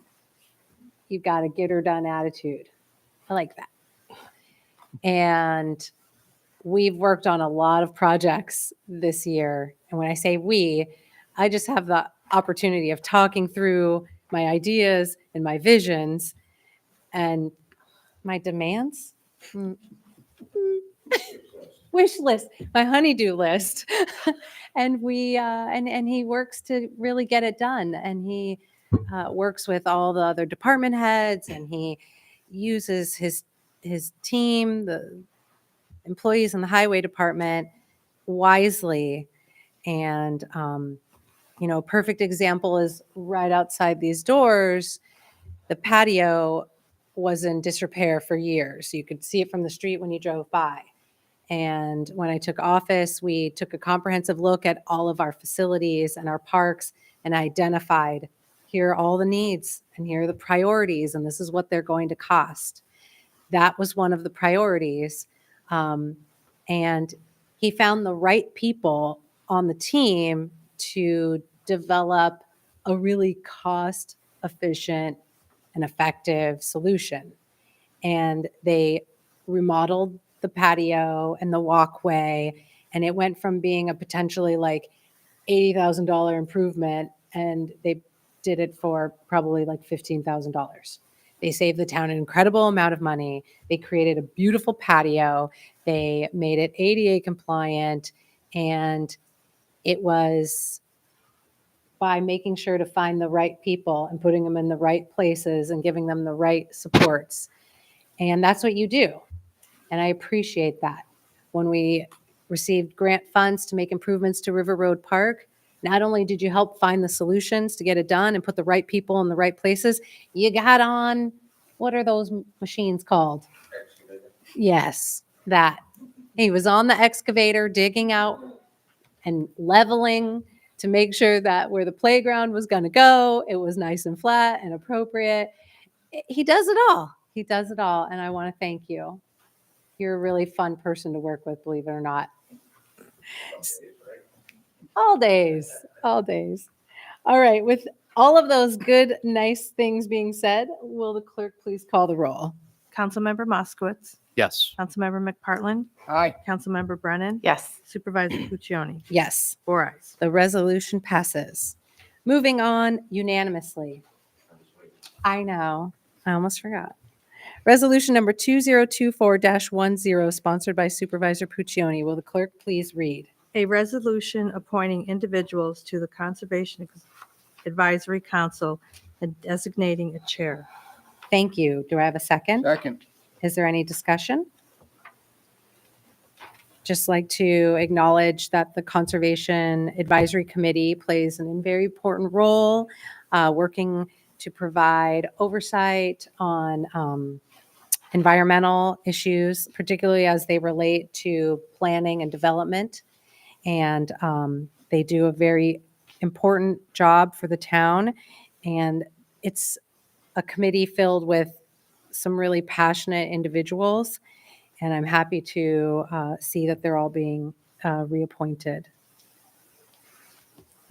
You've got a get her done attitude. I like that. And we've worked on a lot of projects this year. And when I say we, I just have the opportunity of talking through my ideas and my visions and my demands. Wish list, my honeydew list. And we and he works to really get it done. And he works with all the other department heads, and he uses his team, the employees in the highway department, wisely. And perfect example is right outside these doors. The patio was in disrepair for years. You could see it from the street when you drove by. And when I took office, we took a comprehensive look at all of our facilities and our parks and identified here are all the needs and here are the priorities and this is what they're going to cost. That was one of the priorities. And he found the right people on the team to develop a really cost efficient and effective solution. And they remodeled the patio and the walkway, and it went from being a potentially like $80,000 improvement, and they did it for probably like $15,000. They saved the town an incredible amount of money. They created a beautiful patio. They made it ADA compliant, and it was by making sure to find the right people and putting them in the right places and giving them the right supports. And that's what you do. And I appreciate that. When we received grant funds to make improvements to River Road Park, not only did you help find the solutions to get it done and put the right people in the right places, you got on, what are those machines called? Yes, that. He was on the excavator digging out and leveling to make sure that where the playground was going to go, it was nice and flat and appropriate. He does it all. He does it all. And I want to thank you. You're a really fun person to work with, believe it or not. All days, all days. All right, with all of those good, nice things being said, will the clerk please call the roll? Councilmember Moskowitz. Yes. Councilmember McPartlin. Aye. Councilmember Brennan. Yes. Supervisor Puccioni. Yes, 4 ayes. the resolution passes. Moving on unanimously. I know, I almost forgot. Resolution number 2024-10, sponsored by Supervisor Puccioni. Will the clerk please read? A resolution appointing individuals to the Conservation Advisory Council and designating a chair. Thank you. Do I have a second? Second. Is there any discussion? Just like to acknowledge that the Conservation Advisory Committee plays a very important role, working to provide oversight on environmental issues, particularly as they relate to planning and development. And they do a very important job for the town. And it's a committee filled with some really passionate individuals. And I'm happy to see that they're all being reappointed.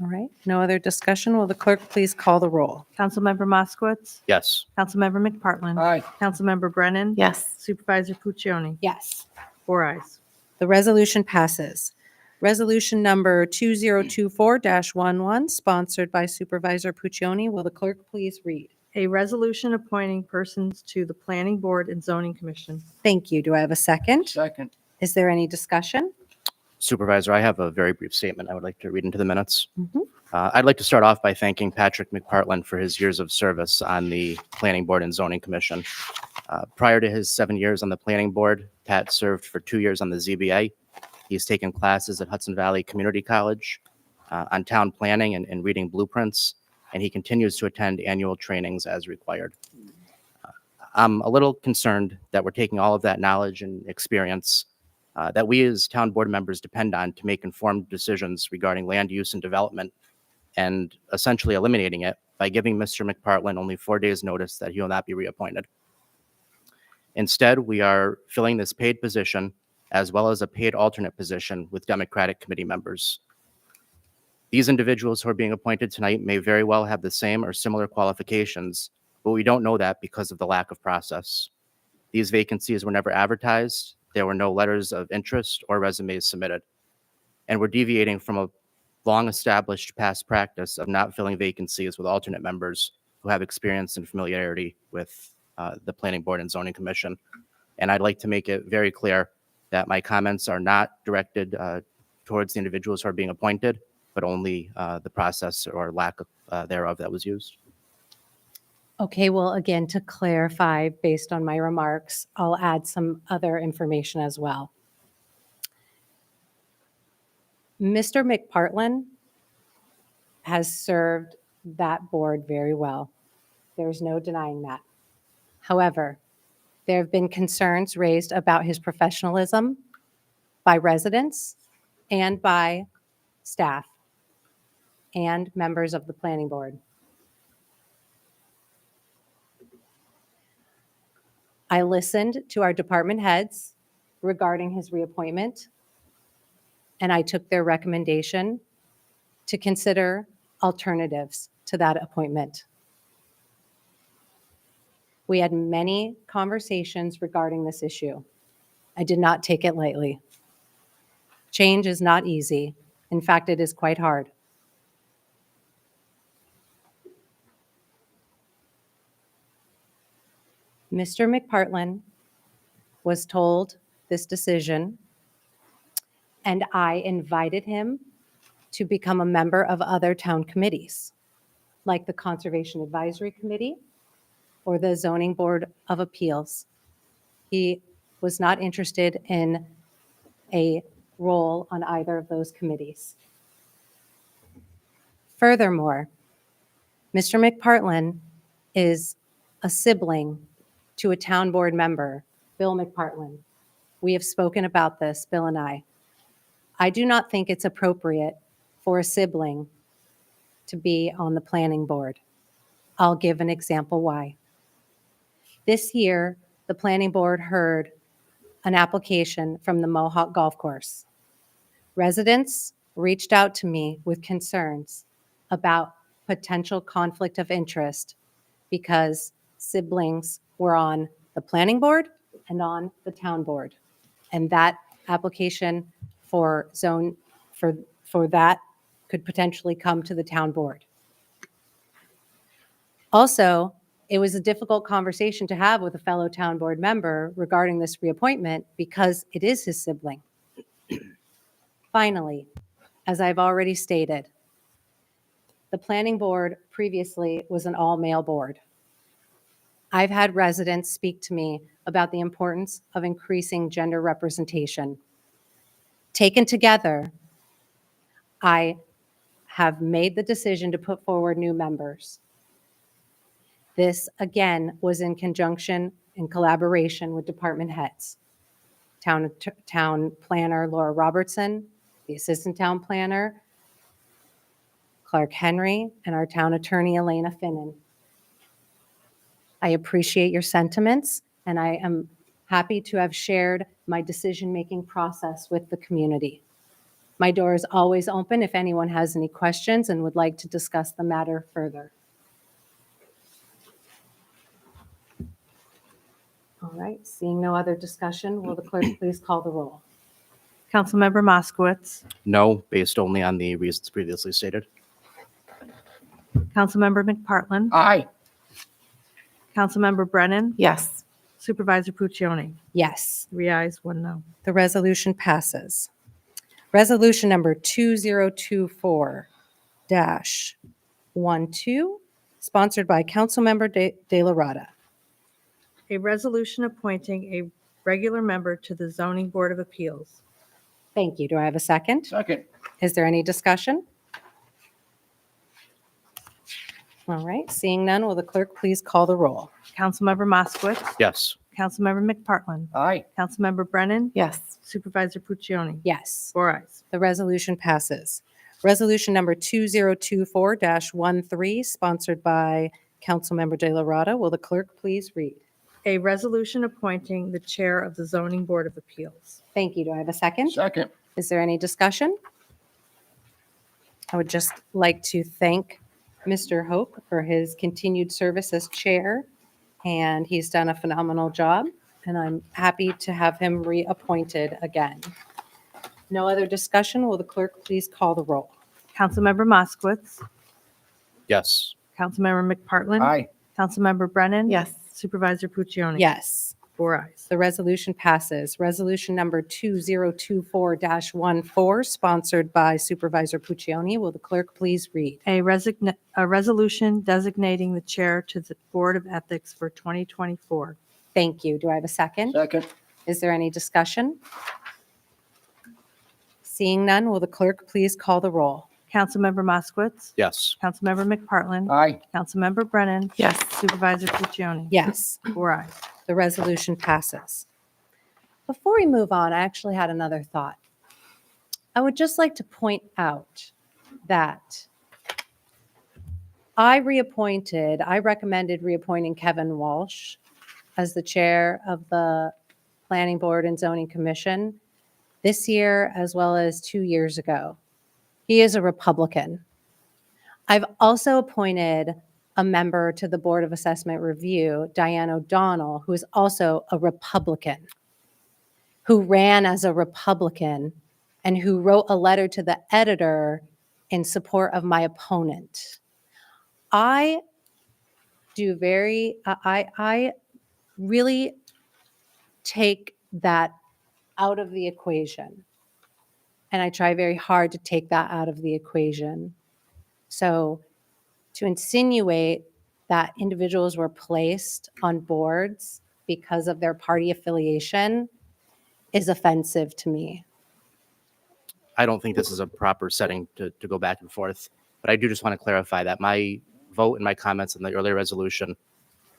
All right, no other discussion. Will the clerk please call the roll? Councilmember Moskowitz. Yes. Councilmember McPartlin. Aye. Councilmember Brennan. Yes. Supervisor Puccioni. Yes. 4 ayes. The resolution passes. Resolution number 2024-11, sponsored by Supervisor Puccioni. Will the clerk please read? A resolution appointing persons to the Planning Board and Zoning Commission. Thank you. Do I have a second? Second. Is there any discussion? Supervisor, I have a very brief statement I would like to read into the minutes. Mhm. I'd like to start off by thanking Patrick McPartlin for his years of service on the Planning Board and Zoning Commission. Prior to his 7 years on the Planning Board, Pat served for 2 years on the ZBA. He's taken classes at Hudson Valley Community College on town planning and reading blueprints, and he continues to attend annual trainings as required. I'm a little concerned that we're taking all of that knowledge and experience that we as town board members depend on to make informed decisions regarding land use and development, and essentially eliminating it by giving Mr. McPartlin only 4 days' notice that he will not be reappointed. Instead, we are filling this paid position as well as a paid alternate position with Democratic committee members. These individuals who are being appointed tonight may very well have the same or similar qualifications, but we don't know that because of the lack of process. These vacancies were never advertised. There were no letters of interest or resumes submitted. And we're deviating from a long-established past practice of not filling vacancies with alternate members who have experience and familiarity with the Planning Board and Zoning Commission. And I'd like to make it very clear that my comments are not directed towards the individuals who are being appointed, but only the process or lack thereof that was used. Okay, well, again, to clarify, based on my remarks, I'll add some other information as well. Mr. McPartlin has served that board very well. There's no denying that. However, there have been concerns raised about his professionalism by residents and by staff and members of the planning board. I listened to our department heads regarding his reappointment, and I took their recommendation to consider alternatives to that appointment. We had many conversations regarding this issue. I did not take it lightly. Change is not easy. In fact, it is quite hard. Mr. McPartlin was told this decision, and I invited him to become a member of other town committees, like the Conservation Advisory Committee or the Zoning Board of Appeals. He was not interested in a role on either of those committees. Furthermore, Mr. McPartlin is a sibling to a town board member, Bill McPartlin. We have spoken about this, Bill and I. I do not think it's appropriate for a sibling to be on the planning board. I'll give an example why. This year, the planning board heard an application from the Mohawk Golf Course. Residents reached out to me with concerns about potential conflict of interest because siblings were on the planning board and on the town board. And that application for that could potentially come to the town board. Also, it was a difficult conversation to have with a fellow town board member regarding this reappointment because it is his sibling. Finally, as I've already stated, the planning board previously was an all-male board. I've had residents speak to me about the importance of increasing gender representation. Taken together, I have made the decision to put forward new members. This, again, was in conjunction and collaboration with department heads. Town planner Laura Robertson, the assistant town planner, Clark Henry, and our town attorney, Elena Finnan. I appreciate your sentiments, and I am happy to have shared my decision-making process with the community. My door is always open if anyone has any questions and would like to discuss the matter further. All right, seeing no other discussion, will the clerk please call the roll? Councilmember Moskowitz. No, based only on the reasons previously stated. Councilmember McPartlin. Aye. Councilmember Brennan. Yes. Supervisor Puccioni. Yes. 3 ayes, 1 no. The resolution passes. Resolution number 2024-12, sponsored by Councilmember De La Rada. A resolution appointing a regular member to the Zoning Board of Appeals. Thank you. Do I have a second? Second. Is there any discussion? All right, seeing none, will the clerk please call the roll? Councilmember Moskowitz. Yes. Councilmember McPartlin. Aye. Councilmember Brennan. Yes. Supervisor Puccioni. Yes. 4 ayes. The resolution passes. Resolution number 2024-13, sponsored by Councilmember De La Rada. Will the clerk please read? A resolution appointing the chair of the Zoning Board of Appeals. Thank you. Do I have a second? Second. Is there any discussion? I would just like to thank Mr. Hope for his continued service as chair, and he's done a phenomenal job, and I'm happy to have him reappointed again. No other discussion. Will the clerk please call the roll? Councilmember Moskowitz. Yes. Councilmember McPartlin. Aye. Councilmember Brennan. Yes. Supervisor Puccioni. Yes. 4 ayes. The resolution passes. Resolution number 2024-14, sponsored by Supervisor Puccioni. Will the clerk please read? A resolution designating the chair to the Board of Ethics for 2024. Thank you. Do I have a second? Second. Is there any discussion? Seeing none, will the clerk please call the roll? Councilmember Moskowitz. Yes. Councilmember McPartlin. Aye. Councilmember Brennan. Yes. Supervisor Puccioni. Yes, 4 ayes. the resolution passes. Before we move on, I actually had another thought. I would just like to point out that I recommended reappointing Kevin Walsh as the chair of the Planning Board and Zoning Commission this year as well as 2 years ago. He is a Republican. I've also appointed a member to the Board of Assessment Review, Diane O'Donnell, who is also a Republican, who ran as a Republican and who wrote a letter to the editor in support of my opponent. I really take that out of the equation. And I try very hard to take that out of the equation. So to insinuate that individuals were placed on boards because of their party affiliation is offensive to me. I don't think this is a proper setting to go back and forth, but I do just want to clarify that my vote and my comments in the earlier resolution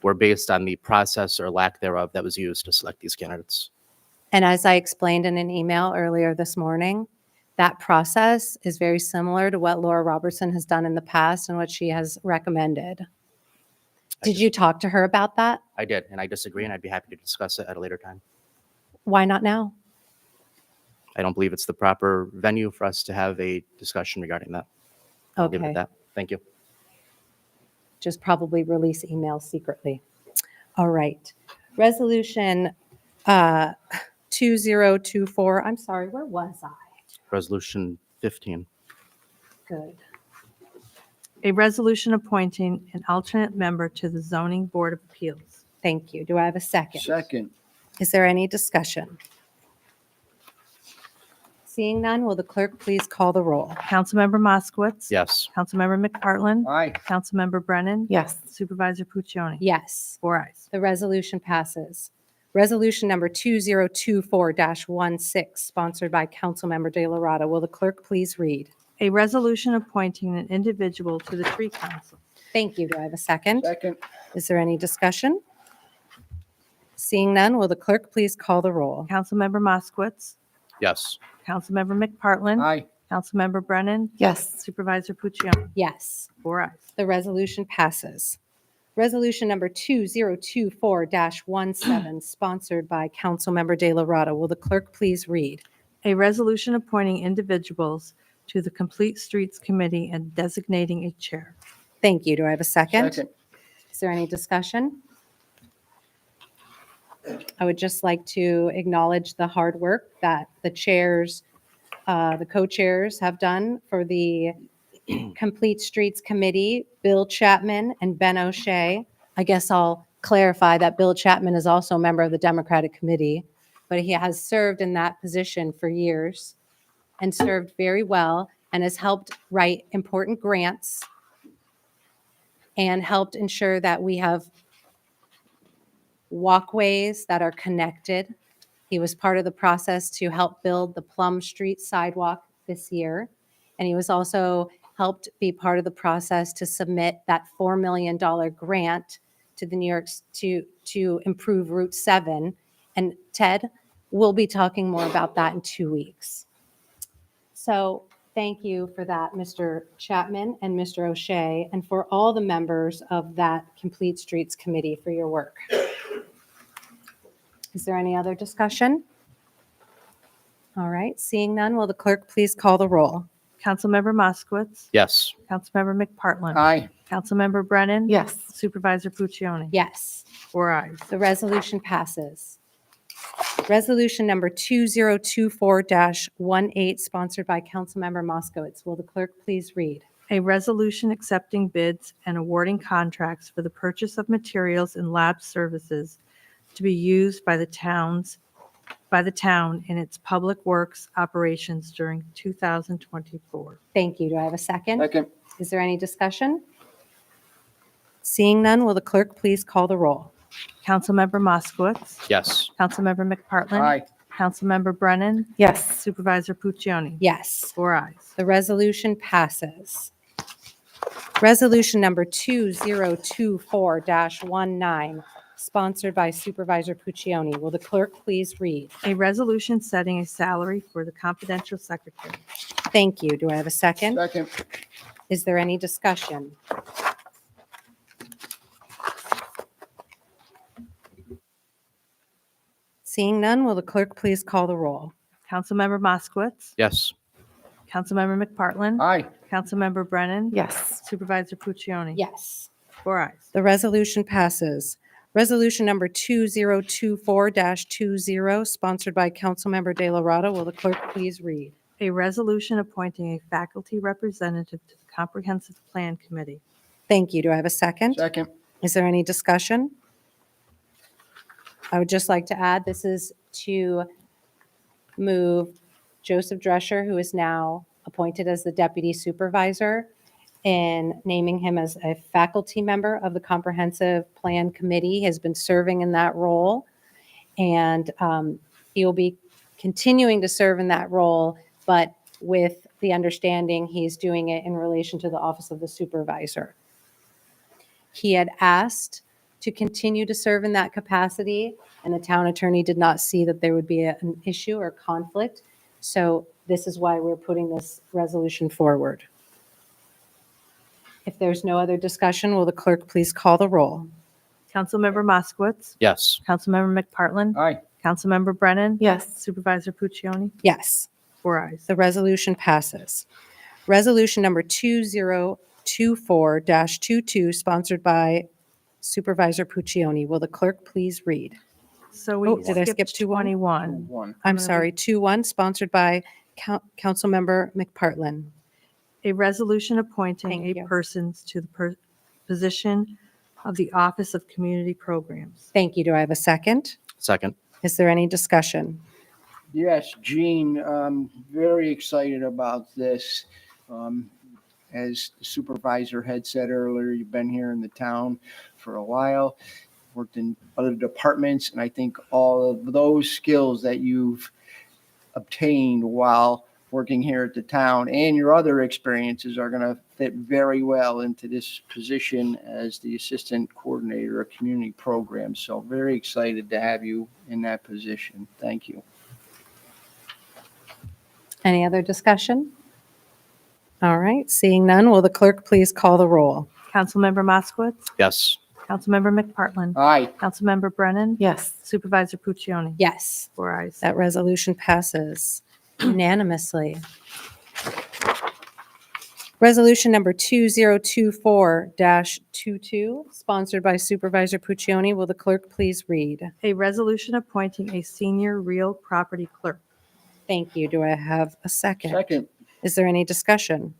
were based on the process or lack thereof that was used to select these candidates. And as I explained in an email earlier this morning, that process is very similar to what Laura Robertson has done in the past and what she has recommended. Did you talk to her about that? I did, and I disagree, and I'd be happy to discuss it at a later time. Why not now? I don't believe it's the proper venue for us to have a discussion regarding that. I'll leave it Okay. at that. Thank you. Just probably release emails secretly. All right. Resolution 2024, I'm sorry, where was I? Resolution 15. Good. A resolution appointing an alternate member to the Zoning Board of Appeals. Thank you. Do I have a second? Second. Is there any discussion? Seeing none, will the clerk please call the roll? Councilmember Moskowitz. Yes. Councilmember McPartlin. Aye. Councilmember Brennan. Yes. Supervisor Puccioni. Yes, 4 ayes. the resolution passes. Resolution number 2024-16, sponsored by Councilmember De La Rada. Will the clerk please read? A resolution appointing an individual to the Tree Council. Thank you. Do I have a second? Second. Is there any discussion? Seeing none, will the clerk please call the roll? Councilmember Moskowitz. Yes. Councilmember McPartlin. Aye. Councilmember Brennan. Yes. Supervisor Puccioni. Yes, 4 ayes. the resolution passes. Resolution number 2024-17, sponsored by Councilmember De La Rada. Will the clerk please read? A resolution appointing individuals to the Complete Streets Committee and designating a chair. Thank you. Do I have a second? Second. Is there any discussion? I would just like to acknowledge the hard work that the chairs, the co-chairs have done for the Complete Streets Committee, Bill Chapman and Ben O'Shea. I guess I'll clarify that Bill Chapman is also a member of the Democratic Committee, but he has served in that position for years and served very well and has helped write important grants and helped ensure that we have walkways that are connected. He was part of the process to help build the Plum Street sidewalk this year. And he was also helped be part of the process to submit that $4 million grant to the New York to improve Route 7. And Ted, we'll be talking more about that in 2 weeks. So thank you for that, Mr. Chapman and Mr. O'Shea, and for all the members of that Complete Streets Committee for your work. Is there any other discussion? All right, seeing none, will the clerk please call the roll? Councilmember Moskowitz. Yes. Councilmember McPartlin. Aye. Councilmember Brennan. Yes. Supervisor Puccioni. Yes, 4 ayes. the resolution passes. Resolution number 2024-18, sponsored by Councilmember Moskowitz. Will the clerk please read? A resolution accepting bids and awarding contracts for the purchase of materials and lab services to be used by the town in its public works operations during 2024. Thank you. Do I have a second? Second. Is there any discussion? Seeing none, will the clerk please call the roll? Councilmember Moskowitz. Yes. Councilmember McPartlin. Aye. Councilmember Brennan. Yes. Supervisor Puccioni. Yes, 4 ayes. the resolution passes. Resolution number 2024-19, sponsored by Supervisor Puccioni. Will the clerk please read? A resolution setting a salary for the confidential secretary. Thank you. Do I have a second? Second. Is there any discussion? Seeing none, will the clerk please call the roll? Councilmember Moskowitz. Yes. Councilmember McPartlin. Aye. Councilmember Brennan. Yes. Supervisor Puccioni. Yes. 4 ayes. The resolution passes. Resolution number 2024-20, sponsored by Councilmember De La Rada. Will the clerk please read? A resolution appointing a faculty representative to the Comprehensive Plan Committee. Thank you. Do I have a second? Second. Is there any discussion? I would just like to add, this is to move Joseph Drescher, who is now appointed as the deputy supervisor, and naming him as a faculty member of the Comprehensive Plan Committee. He has been serving in that role, and he will be continuing to serve in that role, but with the understanding he's doing it in relation to the Office of the Supervisor. He had asked to continue to serve in that capacity, and the town attorney did not see that there would be an issue or conflict. So this is why we're putting this resolution forward. If there's no other discussion, will the clerk please call the roll? Councilmember Moskowitz. Yes. Councilmember McPartlin. Aye. Councilmember Brennan. Yes. Supervisor Puccioni. Yes, 4 ayes. the resolution passes. Resolution number 2024-22, sponsored by Supervisor Puccioni. Will the clerk please read? So we Oh, did I skip skipped 21? 21. One. I'm gonna sorry, 2-1, sponsored by Councilmember McPartlin. A resolution appointing Thank a you. persons to the position of the Office of Community Programs. Thank you. Do I have a second? Second. Is there any discussion? Yes, Gene, very excited about this. As the supervisor had said earlier, you've been here in the town for a while, worked in other departments, and I think all of those skills that you've obtained while working here at the town and your other experiences are going to fit very well into this position as the Assistant Coordinator of Community Programs. So very excited to have you in that position. Thank you. Any other discussion? All right, seeing none, will the clerk please call the roll? Councilmember Moskowitz. Yes. Councilmember McPartlin. Aye. Councilmember Brennan. Yes. Supervisor Puccioni. Yes, 4 ayes. that resolution passes unanimously. Resolution number 2024-22, sponsored by Supervisor Puccioni. Will the clerk please read? A resolution appointing a senior real property clerk. Thank you. Do I have a second? Second. Is there any discussion?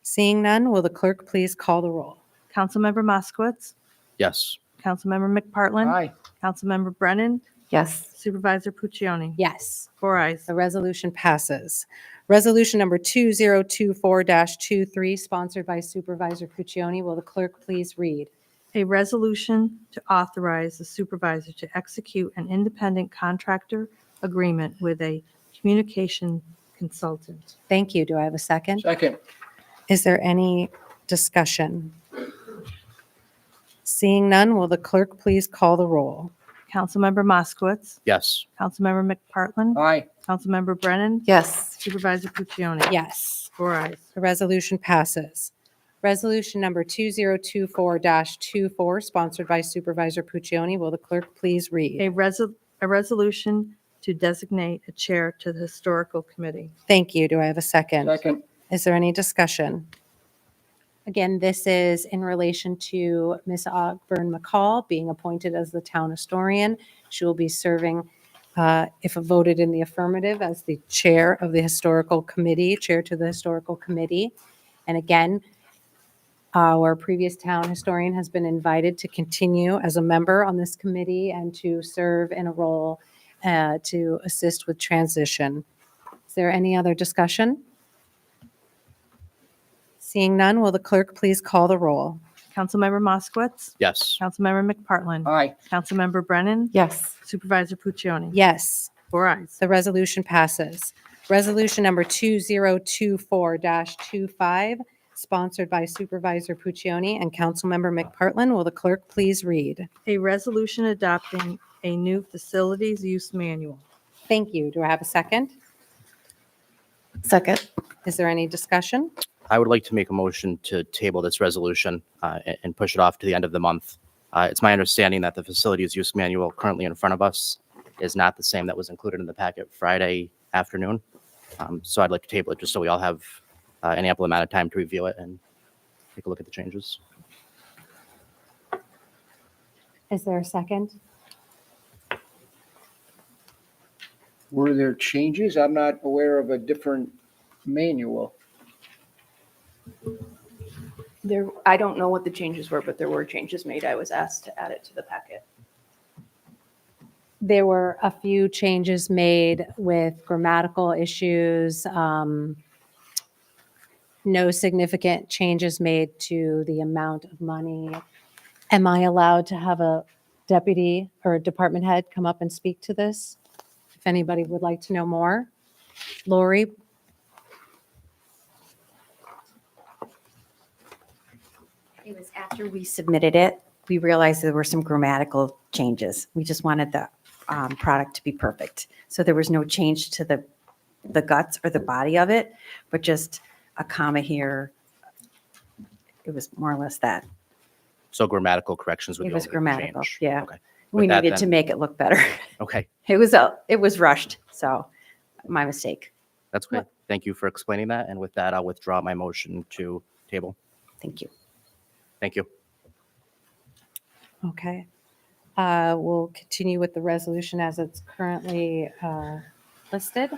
Seeing none, will the clerk please call the roll? Councilmember Moskowitz. Yes. Councilmember McPartlin. Aye. Councilmember Brennan. Yes. Supervisor Puccioni. Yes. 4 ayes. The resolution passes. Resolution number 2024-23, sponsored by Supervisor Puccioni. Will the clerk please read? A resolution to authorize the supervisor to execute an independent contractor agreement with a communication consultant. Thank you. Do I have a second? Second. Is there any discussion? Seeing none, will the clerk please call the roll? Councilmember Moskowitz. Yes. Councilmember McPartlin. Aye. Councilmember Brennan. Yes. Supervisor Puccioni. Yes, 4 ayes. the resolution passes. Resolution number 2024-24, sponsored by Supervisor Puccioni. Will the clerk please read? A resolution to designate a chair to the Historical Committee. Thank you. Do I have a second? Second. Is there any discussion? Again, this is in relation to Ms. Ogburn McCall being appointed as the town historian. She will be serving, if voted in the affirmative, as the chair of the historical committee, chair to the historical committee. And again, our previous town historian has been invited to continue as a member on this committee and to serve in a role to assist with transition. Is there any other discussion? Seeing none, will the clerk please call the roll? Councilmember Moskowitz. Yes. Councilmember McPartlin. Aye. Councilmember Brennan. Yes. Supervisor Puccioni. Yes, 4 ayes. the resolution passes. Resolution number 2024-25, sponsored by Supervisor Puccioni and Councilmember McPartlin. Will the clerk please read? A resolution adopting a new facilities use manual. Thank you. Do I have a second? Second. Is there any discussion? I would like to make a motion to table this resolution and push it off to the end of the month. It's my understanding that the facilities use manual currently in front of us is not the same that was included in the packet Friday afternoon. So I'd like to table it just so we all have an ample amount of time to review it and take a look at the changes. Is there a second? Were there changes? I'm not aware of a different manual. I don't know what the changes were, but there were changes made. I was asked to add it to the packet. There were a few changes made with grammatical issues. No significant changes made to the amount of money. Am I allowed to have a deputy or a department head come up and speak to this? If anybody would like to know more. Lori? It was after we submitted it, we realized there were some grammatical changes. We just wanted the product to be perfect. So there was no change to the guts or the body of it, but just a comma here. It was more or less that. So grammatical corrections would It be was only grammatical, change. yeah. Okay. We With that, needed to then- make it look better. Okay, It was rushed, so my mistake. that's great. Thank you for explaining that. And with that, I'll withdraw my motion to table. Thank you. Thank you. Okay. We'll continue with the resolution as it's currently listed.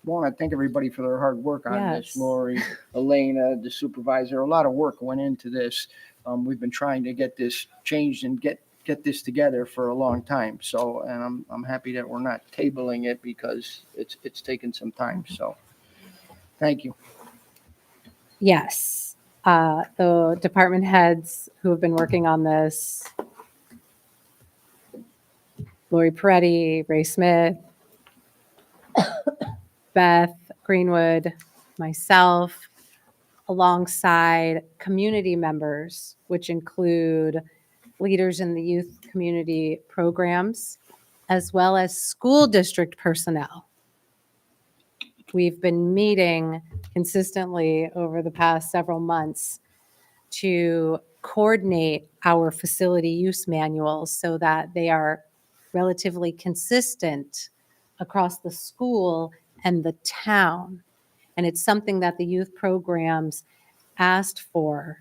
Want to thank everybody for their hard work on Yes. this. Lori, Elena, the supervisor, a lot of work went into this. We've been trying to get this changed and get this together for a long time. So, and I'm happy that we're not tabling it because it's taken some time. So, thank you. Yes. The department heads who have been working on this, Lori Peretti, Ray Smith, Beth Greenwood, myself, alongside community members, which include leaders in the youth community programs, as well as school district personnel. We've been meeting consistently over the past several months to coordinate our facility use manuals so that they are relatively consistent across the school and the town. And it's something that the youth programs asked for.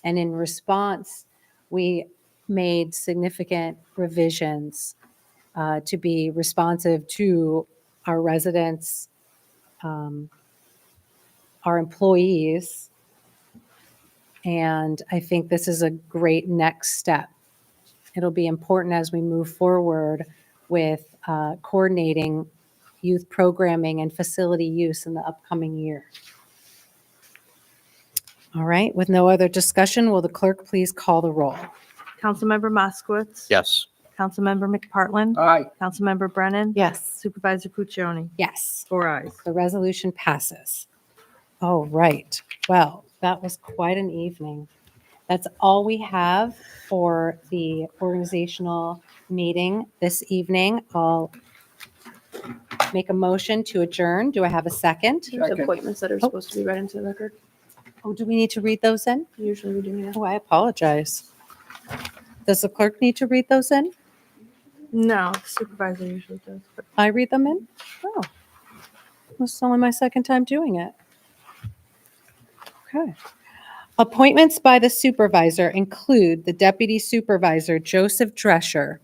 And in response, we made significant revisions to be responsive to our residents, our employees. And I think this is a great next step. It'll be important as we move forward with coordinating youth programming and facility use in the upcoming year. All right, with no other discussion, will the clerk please call the roll? Councilmember Moskowitz. Yes. Councilmember McPartlin. Aye. Councilmember Brennan. Yes. Supervisor Puccioni. Yes. 4 ayes. The resolution passes. All right. Well, that was quite an evening. That's all we have for the organizational meeting this evening. I'll make a motion to adjourn. Do I have a second? There's Second. appointments that are supposed to be read into the record. Oh, do we need to read those in? Usually we do, yeah. Oh, I apologize. Does the clerk need to read those in? No, the supervisor usually does. But I read them in? Oh, this is only my second time doing it. Okay. Appointments by the supervisor include the Deputy Supervisor Joseph Drescher,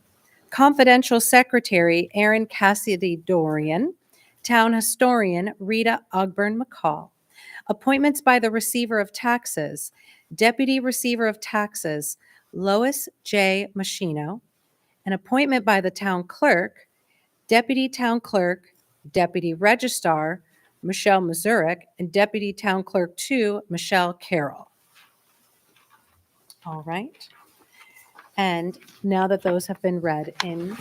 Confidential Secretary Aaron Cassidy Dorian, Town Historian Rita Ogburn McCall. Appointments by the Receiver of Taxes, Deputy Receiver of Taxes Lois J. Machino. An appointment by the Town Clerk, Deputy Town Clerk, Deputy Registrar Michelle Mazurek, and Deputy Town Clerk 2 Michelle Carroll. All right. And now that those have been read into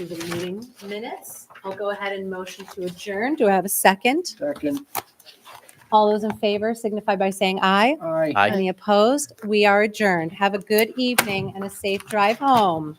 the meeting minutes, I'll go ahead and motion to adjourn. Do I have a second? Second. All those in favor signify by saying aye. Aye. Aye. Any opposed? We are adjourned. Have a good evening and a safe drive home.